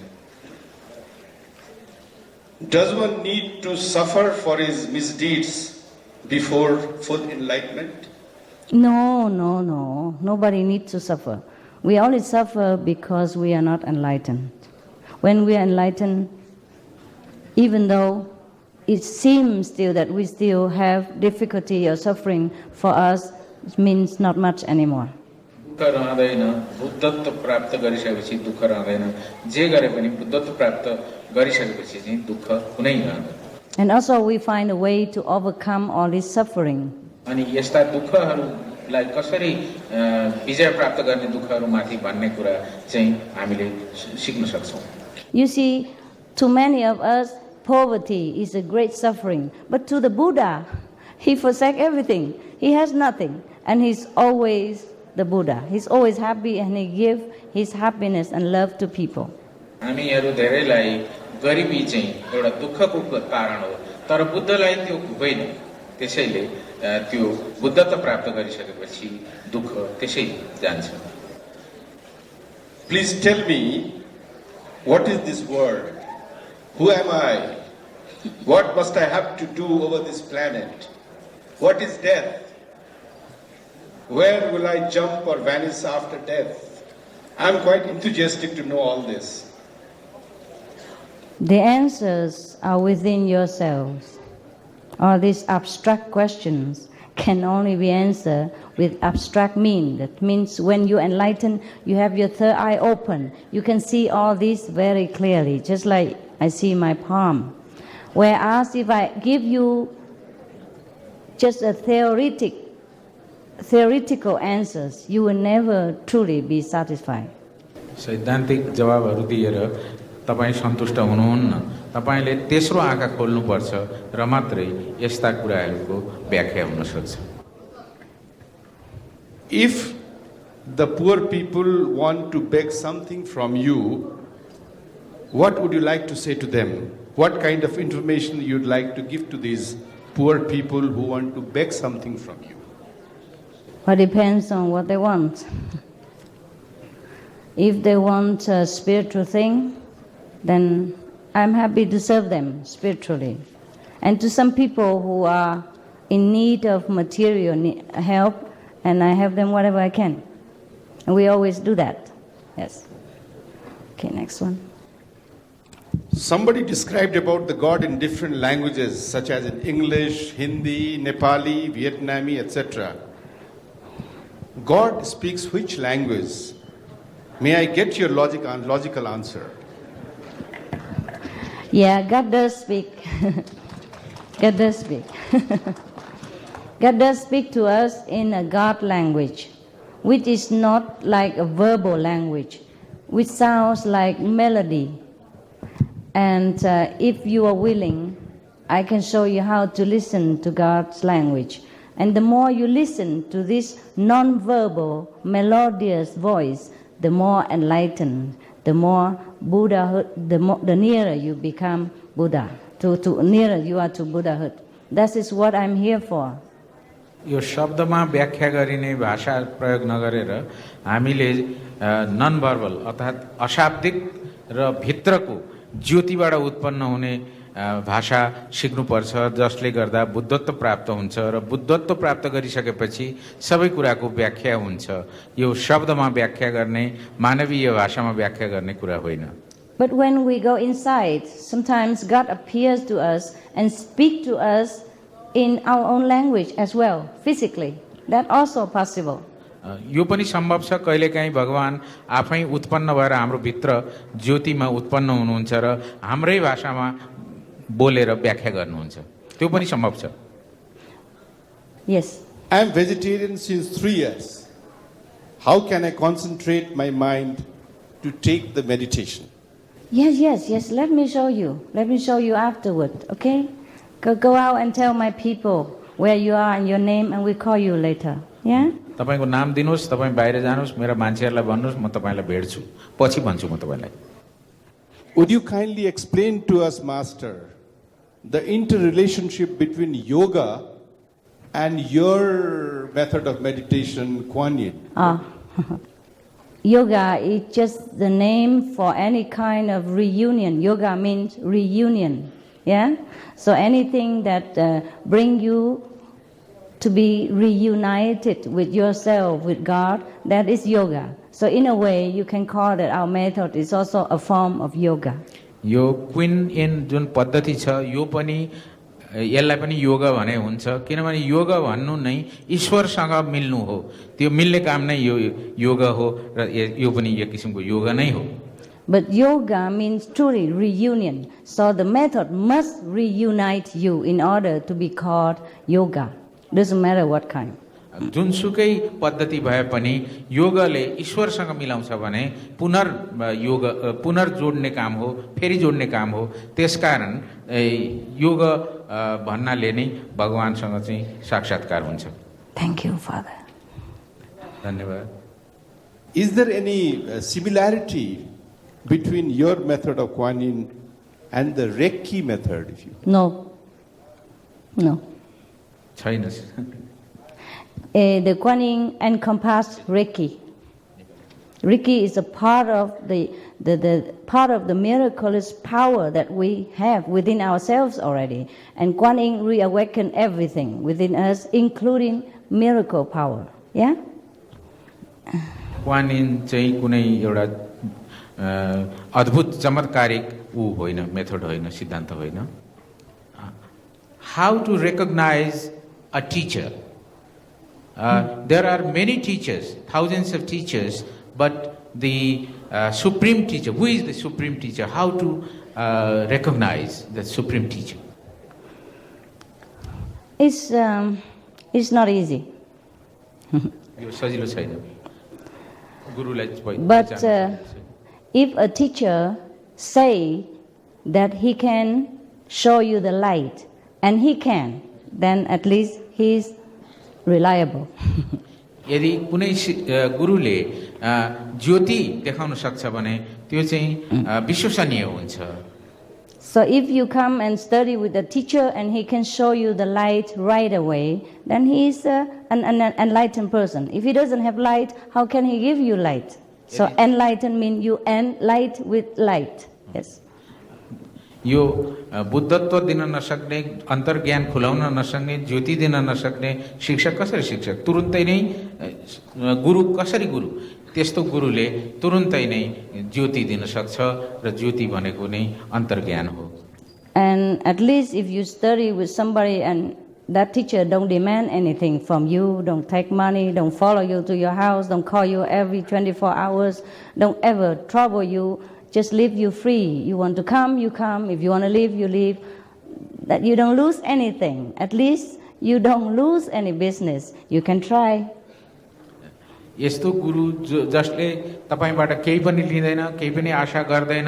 Does one need to suffer for his misdeeds before full enlightenment? No. Nobody needs to suffer. We only suffer because we are not enlightened. When we are enlightened, even though it seems still that we still have difficulty or suffering, for us it means not much anymore. दुःख रहँदैन, बुद्धत्व प्राप्त गरिसकेपछि दुःख रहँदैन, जे गरे पनि बुद्धत्व प्राप्त गरिसकेपछि चाहिँ दुःख कुनै रहँदैन। And also we find a way to overcome all this suffering. अनि यस्ता दुःखहरूलाई कसरी विजय प्राप्त गर्ने दुःखहरूमाथि भन्ने कुरा चाहिँ हामीले सिक्न सक्छौं। You see, to many of us, poverty is a great suffering. But to the Buddha, he forsake everything. He has nothing. And he's always the Buddha. He's always happy and he gives his happiness and love to people. हामीहरू धेरैलाई गरिबी चाहिँ एउटा दुःखको कारण हो, तर बुद्धलाई त्यो होइन। त्यसैले त्यो बुद्धत्व प्राप्त गरिसकेपछि दुःख त्यसै जान्छ। Please tell me, what is this word Who am I? What must I have to do over this planet? What is death? Where will I jump or vanish after death? I'm quite enthusiastic to know all this. The answers are within yourselves. All these abstract questions can only be answered with abstract mean. That means when you enlighten, you have your third eye open. You can see all this very clearly, just like I see my palm. Whereas if I give you just a theoretical answers, you will never truly be satisfied. सैद्धान्तिक जवाबहरू दिएर तपाईँ सन्तुष्ट हुनुहुन्न। तपाईँले तेस्रो आँखा खोल्नुपर्छ र मात्रै यस्ता कुराहरूको व्याख्या हुन सक्छ। If the poor people want to beg something from you, what would you like to say to them? What kind of information you'd like to give to these poor people who want to beg something from you? But it depends on what they want. If they want a spiritual thing, then I'm happy to serve them spiritually. And to some people who are in need of material help, and I have them whatever I can. And we always do that. Yes. Okay, next one. Somebody described about the God in different languages, such as in English, Hindi, Nepali, Vietnamese, etc. God speaks which language? May I get your logical answer? Yeah, God does speak. God does speak. God does speak to us in a God language, which is not like a verbal language, which sounds like melody. And if you are willing, I can show you how to listen to God's language. And the more you listen to this non-verbal, melodious voice, the more enlightened, the more Buddhahood, the nearer you become Buddha, to nearer you are to Buddhahood. That is what I'm here for. यो शब्दमा व्याख्या गरिने भाषा प्रयोग नगरेर हामीले none verbal अर्थात् अशाब्दिक र भित्रको ज्योतिबाट उत्पन्न हुने भाषा सिक्नुपर्छ, जसले गर्दा बुद्धत्व प्राप्त हुन्छ र बुद्धत्व प्राप्त गरिसकेपछि सबै कुराको व्याख्या हुन्छ। यो शब्दमा व्याख्या गर्ने, मानवीय भाषामा व्याख्या गर्ने कुरा होइन। But when we go inside, sometimes God appears to us and speak to us in our own language as well, physically. That also possible. यो पनि सम्भव छ, कहिलेकाहीँ भगवान आफै उत्पन्न भएर हाम्रो भित्र ज्योतिमा उत्पन्न हुनुहुन्छ र हाम्रै भाषामा बोलेर व्याख्या गर्नुहुन्छ। त्यो पनि सम्भव छ। Yes. I am vegetarian since 3 years. How can I concentrate my mind to take the meditation? Yes. Let me show you. Let me show you afterward, okay? Go out and tell my people where you are and your name, and we call you later. Yeah? तपाईको नाम दिनुस्, तपाईँ बाहिर जानुस्, मेरा मान्छेहरूलाई भन्नुस्, म तपाईलाई भेट्छु, पछि भन्छु म तपाईलाई। Would you kindly explain to us, Master, the interrelationship between yoga and your method of meditation, Kuan Yin? Yoga is just the name for any kind of reunion. Yoga means reunion. Yeah? So anything that bring you to be reunited with yourself, with God, that is yoga. So in a way, you can call that our method is also a form of yoga. यो क्विन इन जुन पद्धति छ, यो पनि यसलाई पनि योगा भने हुन्छ, किनभने योगा भन्नु नै ईश्वरसँग मिल्नु हो। त्यो मिल्ने काम नै यो योगा हो र यो पनि एक किसिमको योगा नै हो। But yoga means truly reunion. So the method must reunite you in order to be called yoga. Doesn't matter what kind. जुनसुकै पद्धति भए पनि योगले ईश्वरसँग मिलाउँछ भने पुनर्जोड्ने काम हो, फेरि जोड्ने काम हो। त्यसकारण योग भन्नाले नै भगवानसँग चाहिँ साक्षात्कार हुन्छ। Thank you, Father. धन्यवाद। Is there any similarity between your method of Kuan Yin and the Reiki method? If you No. छैन। The Kuan Yin encompasses Reiki. Ricky is a part of the part of the miraculous power that we have within ourselves already. And Kuan Yin reawakened everything within us, including miracle power. Yeah? क्वान इन चाहिँ कुनै एउटा अद्भुत चमत्कारिक होइन, method होइन, सिद्धान्त होइन. How to recognize a teacher? There are many teachers, thousands of teachers, but the supreme teacher, who is the supreme teacher? How to recognize the supreme teacher? It's not easy. यो सजिलो छैन. गुरुलाई But if a teacher say that he can show you the light, and he can, then at least he is reliable. यदि कुनै गुरुले ज्योति देखाउन सक्छ भने त्यो चाहिँ विश्वसनीय हुन्छ. So if you come and study with the teacher and he can show you the light right away, then he is an enlightened person. If he doesn't have light, how can he give you light? So enlightened means you light with light. Yes. यो बुद्धत्व दिन नसक्ने, अन्तर्ज्ञान खुलाउन नसक्ने, ज्योति दिन नसक्ने शिक्षक कसरी शिक्षक? तुरुन्तै नै गुरु कसरी गुरु? त्यस्तो गुरुले तुरुन्तै नै ज्योति दिन सक्छ र ज्योति भनेको नै अन्तर्ज्ञान हो. And at least if you study with somebody and that teacher don't demand anything from you, don't take money, don't follow you to your house, don't call you every 24 hours, don't ever trouble you, just leave you free. You want to come, you come. If you want to leave, you leave. That you don't lose anything. At least you don't lose any business. You can try. यस्तो गुरु जसले तपाईबाट केही पनि लिँदैन, केही पनि आशा गर्दैन,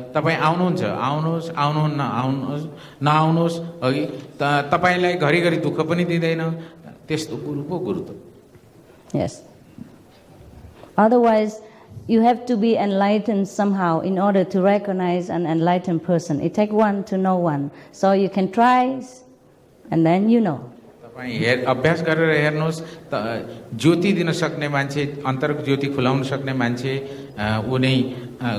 तपाई आउनुहुन्छ, आउनुहोस्, आउनुहुन्न, आउनुहोस्, नआउनुहोस्, अघि तपाईलाई घरिघरि दुःख पनि दिँदैन, त्यस्तो गुरु पो गुरु त. Yes. Otherwise, you have to be enlightened somehow in order to recognize an enlightened person. It takes one to know one. So you can try, and then you know. तपाईं अभ्यास गरेर हेर्नुहोस्, ज्योति दिन सक्ने मान्छे, अन्तर्क ज्योति खुलाउन सक्ने मान्छे ऊ नै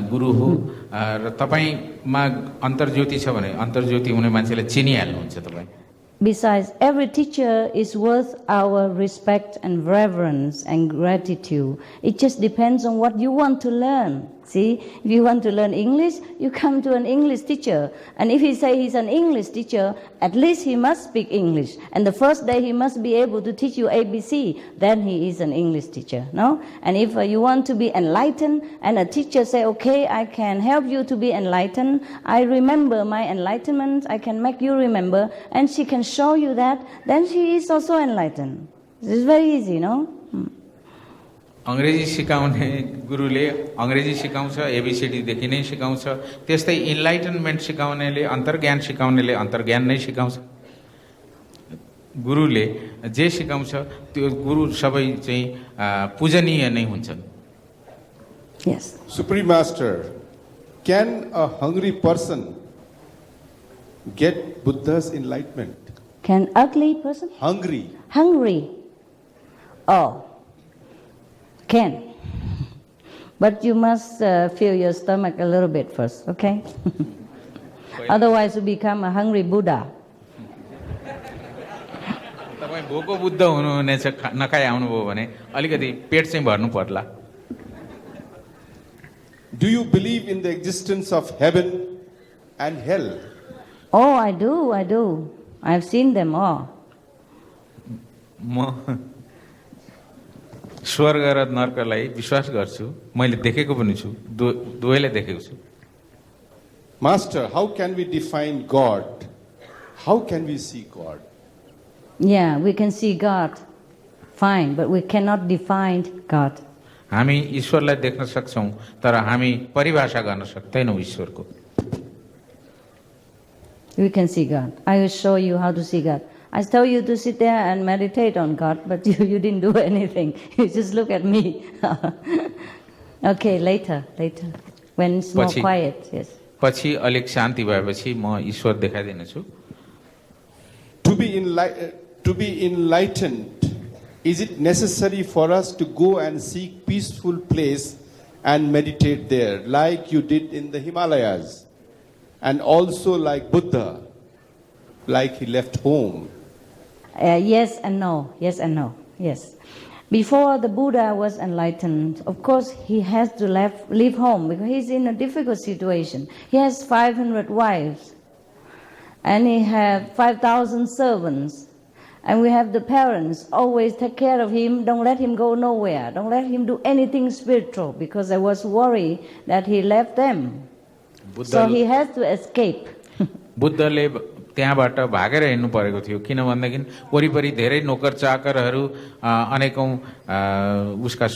गुरु हो. र तपाईंमा अन्तर्ज्योति छ भने अन्तर्ज्योति हुने मान्छेलाई चिनिहाल्नुहुन्छ तपाईं. Besides, every teacher is worth our respect and reverence and gratitude. It just depends on what you want to learn. See, if you want to learn English, you come to an English teacher. And if he say he's an English teacher, at least he must speak English. And the first day he must be able to teach you ABC. Then he is an English teacher, no? And if you want to be enlightened, and a teacher say, okay, I can help you to be enlightened. I remember my enlightenment. I can make you remember. And she can show you that. Then she is also enlightened. This is very easy, no? अंग्रेजी सिकाउने गुरुले अंग्रेजी सिकाउँछ, ABCD देखि नै सिकाउँछ. त्यस्तै enlightenment सिकाउनेले, अन्तर्ज्ञान सिकाउनेले अन्तर्ज्ञान नै सिकाउँछ. गुरुले जे सिकाउँछ त्यो गुरु सबै चाहिँ पूजनीय नै हुन्छन्. Yes. Supreme Master, can a hungry person get Buddha's enlightenment? Can ugly person? Hungry. Hungry. Oh. Can. But you must fill your stomach a little bit first, okay? Otherwise you become a hungry Buddha. तपाईं भोको बुद्ध हुनुहुनेछ, नखाइ आउनुभयो भने अलिकति पेट चाहिँ भर्नु पर्ला. Do you believe in the existence of heaven and hell? Oh, I do. I've seen them all. म स्वर्ग र नर्कलाई विश्वास गर्छु. मैले देखेको पनि छु, दुवैलाई देखेको छु. Master, how can we define God? How can we see God? Yeah, we can see God. Fine, but we cannot define God. हामी ईश्वरलाई देख्न सक्छौं, तर हामी परिभाषा गर्न सक्दैनौं ईश्वरको. We can see God. I will show you how to see God. I tell you to sit there and meditate on God, but you didn't do anything. You just look at me. Okay, later. When it's more quiet, yes. पछि अलिक शान्ति भएपछि म ईश्वर देखाइदिनेछु. To be enlightened, is it necessary for us to go and seek peaceful place and meditate there, like you did in the Himalayas, and also like Buddha, like he left home? Yes and no. Yes and no. Yes. Before the Buddha was enlightened, of course, he has to leave home because he's in a difficult situation. He has 500 wives, and he has 5,000 servants. And we have the parents always take care of him, don't let him go nowhere, don't let him do anything spiritual because I was worried that he left them. So he has to escape. बुद्धले त्यहाँबाट भागेर हिँड्नु परेको थियो किन भन्दाखेरि वरिपरि धेरै नोकर चाकरहरू अनेकौं उसका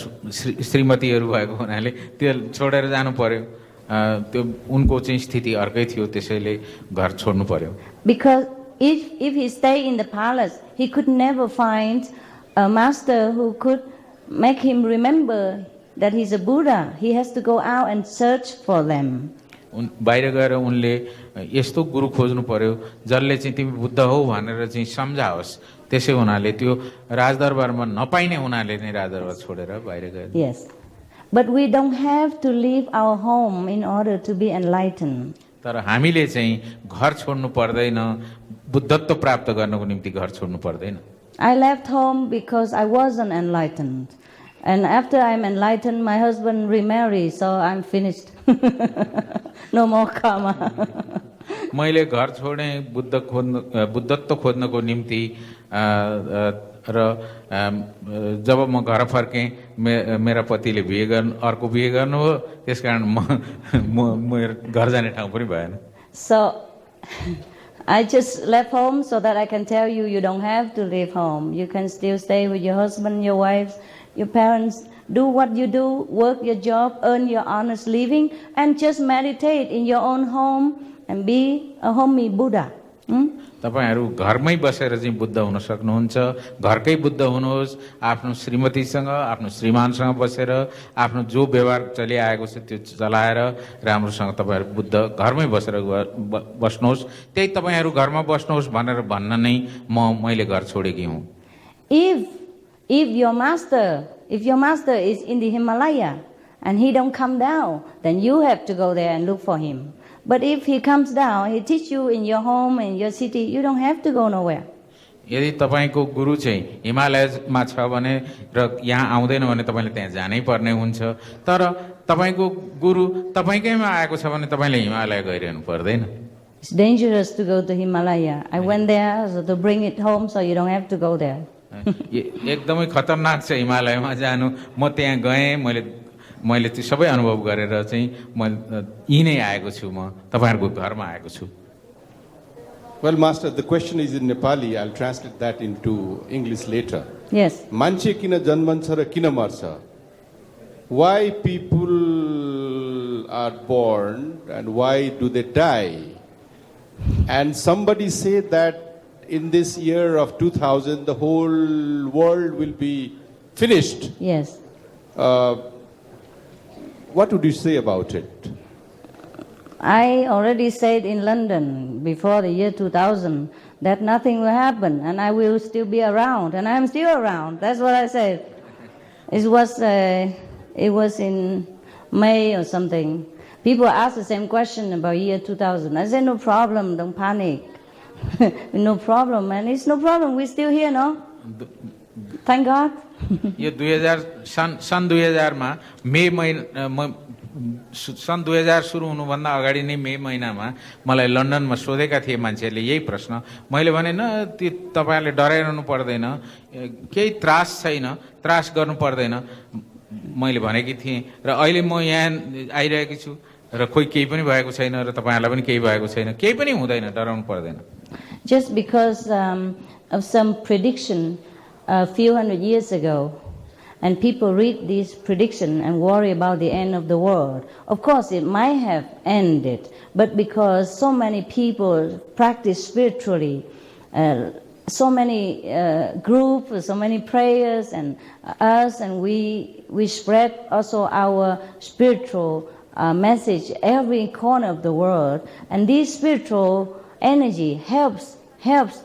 श्रीमतीहरू भएको हुनाले त्यो छोडेर जानु पर्यो त्यो उनको चाहिँ स्थिति अर्कै थियो त्यसैले घर छोड्नु पर्यो Because if he stayed in the palace, he could never find a master who could make him remember that he's a Buddha. He has to go out and search for them. बाहिर गएर उनले यस्तो गुरु खोज्नु पर्यो जसले चाहिँ तिमी बुद्ध हो भनेर चाहिँ सम्झाओस् त्यसै हुनाले त्यो राजदरबारमा नपाइने हुनाले नै राजदरबार छोडेर बाहिर गए Yes. But we don't have to leave our home in order to be enlightened. तर हामीले चाहिँ घर छोड्नु पर्दैन बुद्धत्व प्राप्त गर्नको निम्ति घर छोड्नु पर्दैन I left home because I wasn't enlightened. And after I'm enlightened, my husband remarried, so I'm finished. No more karma. मैले घर छोडे बुद्धत्व खोज्नको निम्ति र जब म घर फर्केँ मेरा पतिले अर्को बिहे गर्नुभयो त्यसकारण म घर जाने ठाउँ पनि भएन So I just left home so that I can tell you, you don't have to leave home. You can still stay with your husband, your wives, your parents. Do what you do, work your job, earn your honest living, and just meditate in your own home and be a homey Buddha. तपाईहरु घरमै बसेर चाहिँ बुद्ध हुन सक्नुहुन्छ घरकै बुद्ध हुनुहोस् आफ्नो श्रीमतीसँग आफ्नो श्रीमानसँग बसेर आफ्नो जो व्यवहार चलिआएको छ त्यो चलाएर राम्रोसँग तपाईहरु बुद्ध घरमै बसेर बस्नुहोस् त्यही तपाईहरु घरमा बस्नुहोस् भनेर भन्न नै मैले घर छोडेकी हुँ If your master is in the Himalaya and he don't come down, then you have to go there and look for him. But if he comes down, he teach you in your home, in your city, you don't have to go nowhere. यदि तपाईको गुरु चाहिँ हिमालयमा छ भने र यहाँ आउँदैन भने तपाईले त्यहाँ जानै पर्ने हुन्छ तर तपाईको गुरु तपाईकैमा आएको छ भने तपाईले हिमालय गइरहनु पर्दैन It's dangerous to go to Himalaya. I went there so to bring it home so you don't have to go there. एकदमै खतरनाक छ हिमालयमा जानु म त्यहाँ गएँ मैले त्यो सबै अनुभव गरेर चाहिँ म यही नै आएको छु म तपाईहरुको घरमा आएको छु Well, Master, the question is in Nepali. I'll translate that into English later. Yes. Manche kina janmancha ra kina marcha? Why people are born and why do they die? And somebody said that in this year of 2000, the whole world will be finished. Yes. What would you say about it? I already said in London before the year 2000 that nothing will happen and I will still be around, and I'm still around. That's what I said. It was in May or something. People asked the same question about year 2000. I said, no problem, don't panic. No problem, and it's no problem. We're still here, no? Thank God. यो 2000 सन् 2000 मा सन् 2000 सुरु हुनुभन्दा अगाडि नै मे महिनामा मलाई लन्डनमा सोधेका थिए मान्छेले यही प्रश्न मैले भने न तपाईहरुले डराइरहनु पर्दैन केही त्रास छैन त्रास गर्नु पर्दैन मैले भनेकी थिए र अहिले म यहाँ आइरहेकी छु र कोही केही पनि भएको छैन र तपाईहरुलाई पनि केही भएको छैन केही पनि हुँदैन डराउनु पर्दैन Just because of some prediction a few hundred years ago, and people read this prediction and worry about the end of the world. Of course, it might have ended, but because so many people practice spiritually, so many groups, so many prayers, and us, and we spread also our spiritual message every corner of the world, and this spiritual energy helps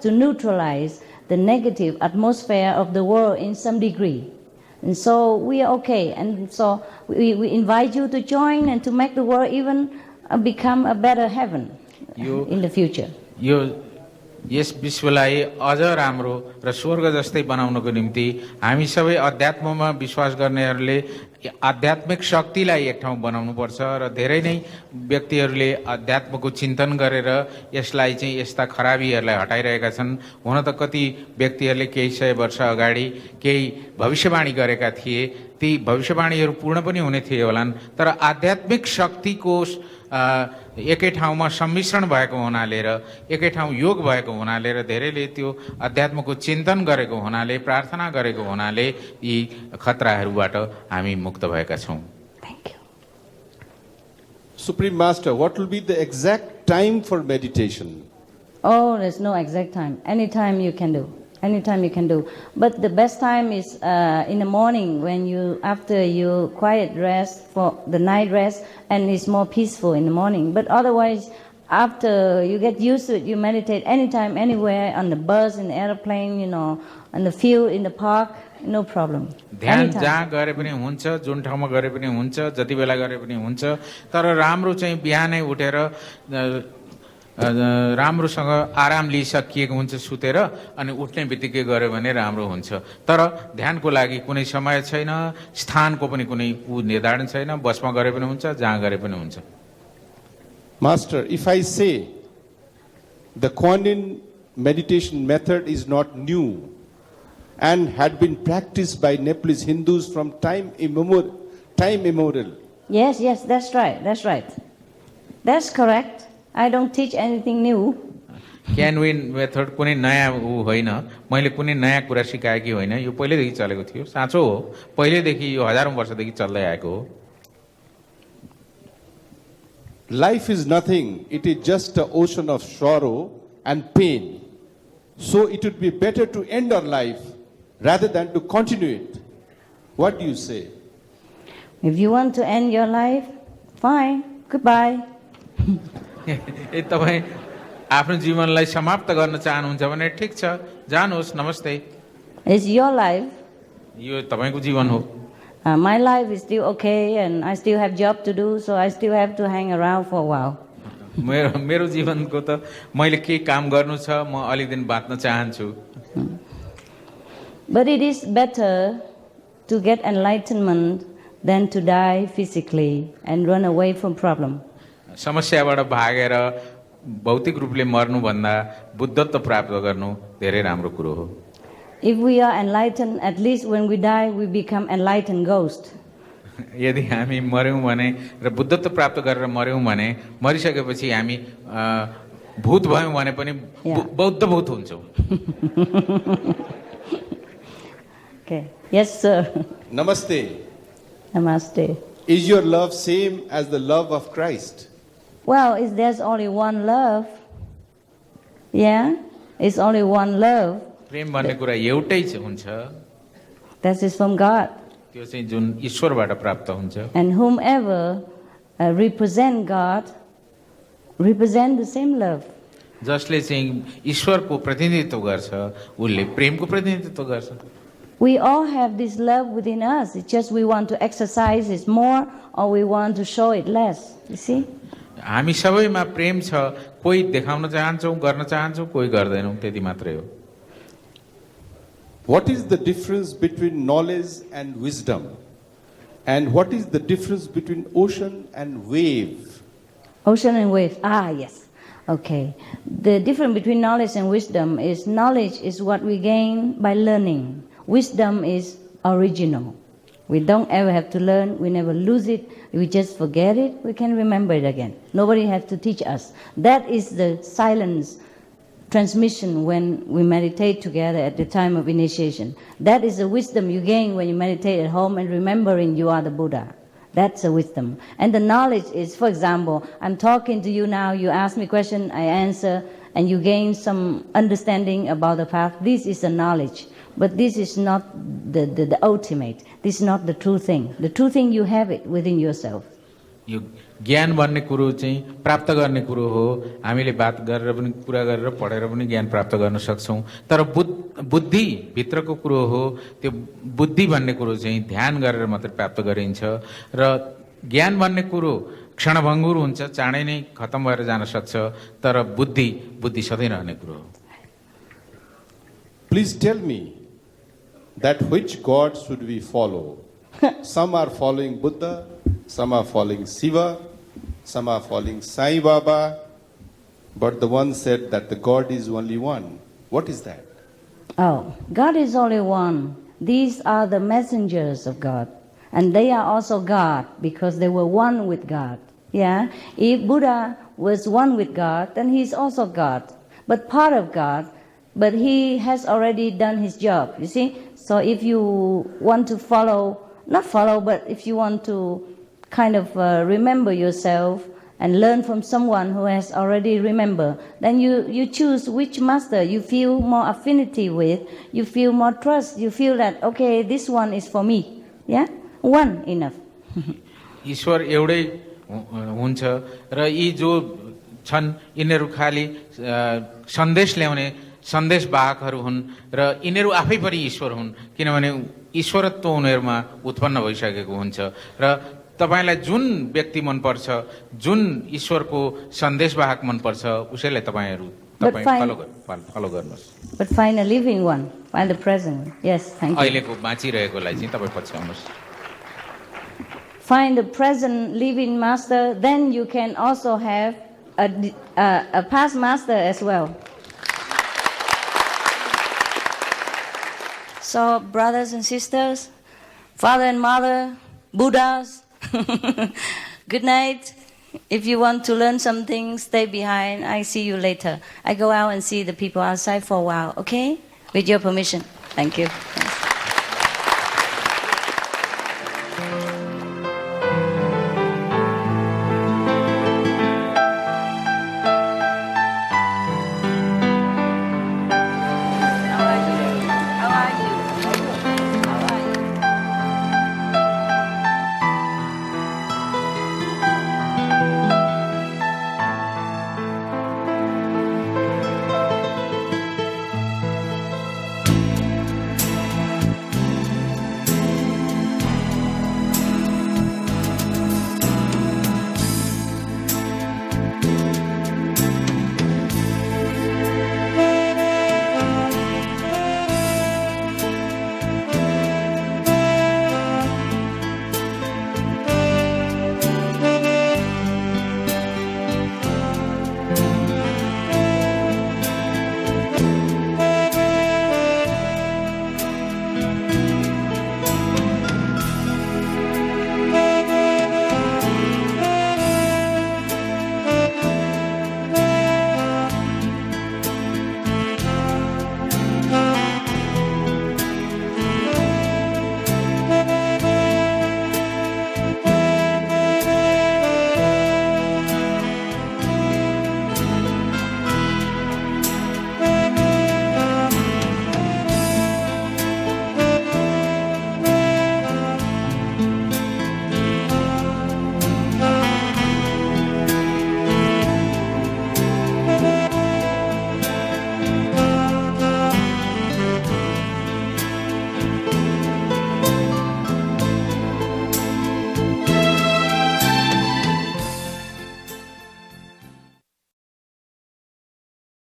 to neutralize the negative atmosphere of the world in some degree. And so we are okay. And so we invite you to join and to make the world even become a better heaven in the future. Yo yes विश्वलाई अझ राम्रो र स्वर्ग जस्तै बनाउनको निम्ति हामी सबै अध्यात्ममा विश्वास गर्नेहरूले आध्यात्मिक शक्तिलाई एक ठाउँ बनाउनुपर्छ र धेरै नै व्यक्तिहरूले अध्यात्मको चिन्तन गरेर यसलाई चाहिँ यस्ता खराबीहरूलाई हटाइरहेका छन्। हुन त कति व्यक्तिहरूले केही सय वर्ष अगाडि केही भविष्यवाणी गरेका थिए, ती भविष्यवाणीहरू पूर्ण पनि हुने थिए होलान्, तर आध्यात्मिक शक्तिको एकै ठाउँमा सम्मिश्रण भएको हुनाले र एकै ठाउँ योग भएको हुनाले र धेरैले त्यो अध्यात्मको चिन्तन गरेको हुनाले, प्रार्थना गरेको हुनाले यी खतराहरूबाट हामी मुक्त भएका छौँ। Thank you. Supreme Master, what will be the exact time for meditation? Oh, there's no exact time. Anytime you can do. Anytime you can do. But the best time is in the morning when after you quiet rest for the night rest, and it's more peaceful in the morning. But otherwise, after you get used to it, you meditate anytime, anywhere, on the bus, in the airplane, on the field, in the park, no problem. ध्यान Anytime. जहाँ गरे पनि हुन्छ, जुन ठाउँमा गरे पनि हुन्छ, जति बेला गरे पनि हुन्छ, तर राम्रो चाहिँ बिहानै उठेर राम्रोसँग आराम लिइसकिएको हुन्छ सुतेर, अनि उठ्ने बित्तिकै गऱ्यो भने राम्रो हुन्छ। तर ध्यानको लागि कुनै समय छैन, स्थानको पनि कुनै निर्धारण छैन, बसमा गरे पनि हुन्छ, जहाँ गरे पनि हुन्छ। Master, if I say the Kuan Yin meditation method is not new and had been practiced by Nepalese Hindus from time immemorial. Yes, that's right. That's correct. I don't teach anything new. Can win method कुनै नयाँ होइन, मैले कुनै नयाँ कुरा सिकाएकी होइन, यो पहिलेदेखि चलेको थियो। साँचो हो, पहिलेदेखि यो हजारौं वर्षदेखि चल्दै आएको हो। Life is nothing. It is just an ocean of sorrow and pain. So it would be better to end our life rather than to continue it. What do you say? If you want to end your life, fine. Goodbye. तपाईँ आफ्नो जीवनलाई समाप्त गर्न चाहनुहुन्छ भने ठिक छ, जानुहोस्, नमस्ते। It's your life. यो तपाईको जीवन हो। My life is still okay, and I still have job to do, so I still have to hang around for a while. मेरो जीवनको त मैले के काम गर्नु छ, म अलि दिन बाँच्न चाहन्छु। But it is better to get enlightenment than to die physically and run away from problem. समस्याबाट भागेर भौतिक रूपले मर्नुभन्दा बुद्धत्व प्राप्त गर्नु धेरै राम्रो कुरो हो। If we are enlightened, at least when we die, we become enlightened ghost. यदि हामी मर्यौं भने र बुद्धत्व प्राप्त गरेर मर्यौं भने, मरिसकेपछि हामी भूत भयौं भने पनि बौद्ध भूत हुन्छौं। Okay. Yes, sir. Namaste. Namaste. Is your love same as the love of Christ? Well, there's only one love. Yeah, it's only one love. प्रेम भन्ने कुरा एउटै हुन्छ, That is from God. त्यो चाहिँ जुन ईश्वरबाट प्राप्त हुन्छ। And whomever represent God, represent the same love. जसले चाहिँ ईश्वरको प्रतिनिधित्व गर्छ, उसले प्रेमको प्रतिनिधित्व गर्छ। We all have this love within us. It's just we want to exercise it more or we want to show it less. You see? हामी सबैमा प्रेम छ, कोही देखाउन चाहन्छौं, गर्न चाहन्छौं, कोही गर्दैनौं, त्यति मात्रै हो। What is the difference between knowledge and wisdom? And what is the difference between ocean and wave? Ocean and wave. Yes. Okay. The difference between knowledge and wisdom is knowledge is what we gain by learning. Wisdom is original. We don't ever have to learn. We never lose it. We just forget it. We can remember it again. Nobody has to teach us. That is the silence transmission when we meditate together at the time of initiation. That is the wisdom you gain when you meditate at home and remembering you are the Buddha. That's a wisdom. And the knowledge is, for example, I'm talking to you now, you ask me a question, I answer, and you gain some understanding about the path. This is the knowledge. But this is not the ultimate. This is not the true thing. The true thing, you have it within yourself. यो ज्ञान भन्ने कुरो चाहिँ प्राप्त गर्ने कुरो हो। हामीले बात गरेर पनि कुरा गरेर पढेर पनि ज्ञान प्राप्त गर्न सक्छौँ। तर बुद्धि भित्रको कुरो हो। त्यो बुद्धि भन्ने कुरो चाहिँ ध्यान गरेर मात्रै प्राप्त गरिन्छ र ज्ञान भन्ने कुरो क्षणभङ्गुर हुन्छ, चाँडै नै खतम भएर जान सक्छ। तर बुद्धि सधैँ रहने कुरो हो। Please tell me that which God should we follow? Some are following Buddha, some are following Shiva, some are following Sai Baba, but the one said that the God is only one. What is that? Oh, God is only one. These are the messengers of God. And they are also God because they were one with God. Yeah? If Buddha was one with God, then he's also God. But part of God, but he has already done his job, you see? So if you want to but if you want to kind of remember yourself and learn from someone who has already remembered, then you choose which master you feel more affinity with, you feel more trust, you feel that, okay, this one is for me. Yeah? One enough. ईश्वर एउटै हुन्छ र यी जो छन् यिनीहरू खाली सन्देश ल्याउने सन्देशवाहकहरू हुन् र यिनीहरू आफै पनि ईश्वर हुन्, किनभने ईश्वरत्व उनीहरूमा उत्पन्न भइसकेको हुन्छ। र तपाईलाई जुन व्यक्ति मनपर्छ, जुन ईश्वरको सन्देशवाहक मनपर्छ, उसैलाई तपाईँ फलो गर्नुहोस्। But find a living one, find the present. Yes, thank you. अहिलेको बाँचिरहेकोलाई चाहिँ तपाईँ पछ्याउनुहोस्। Find the present living master, then you can also have a past master as well. So, brothers and sisters, father and mother, Buddhas, good night. If you want to learn something, stay behind. I see you later. I go out and see the people outside for a while, okay? With your permission. Thank you.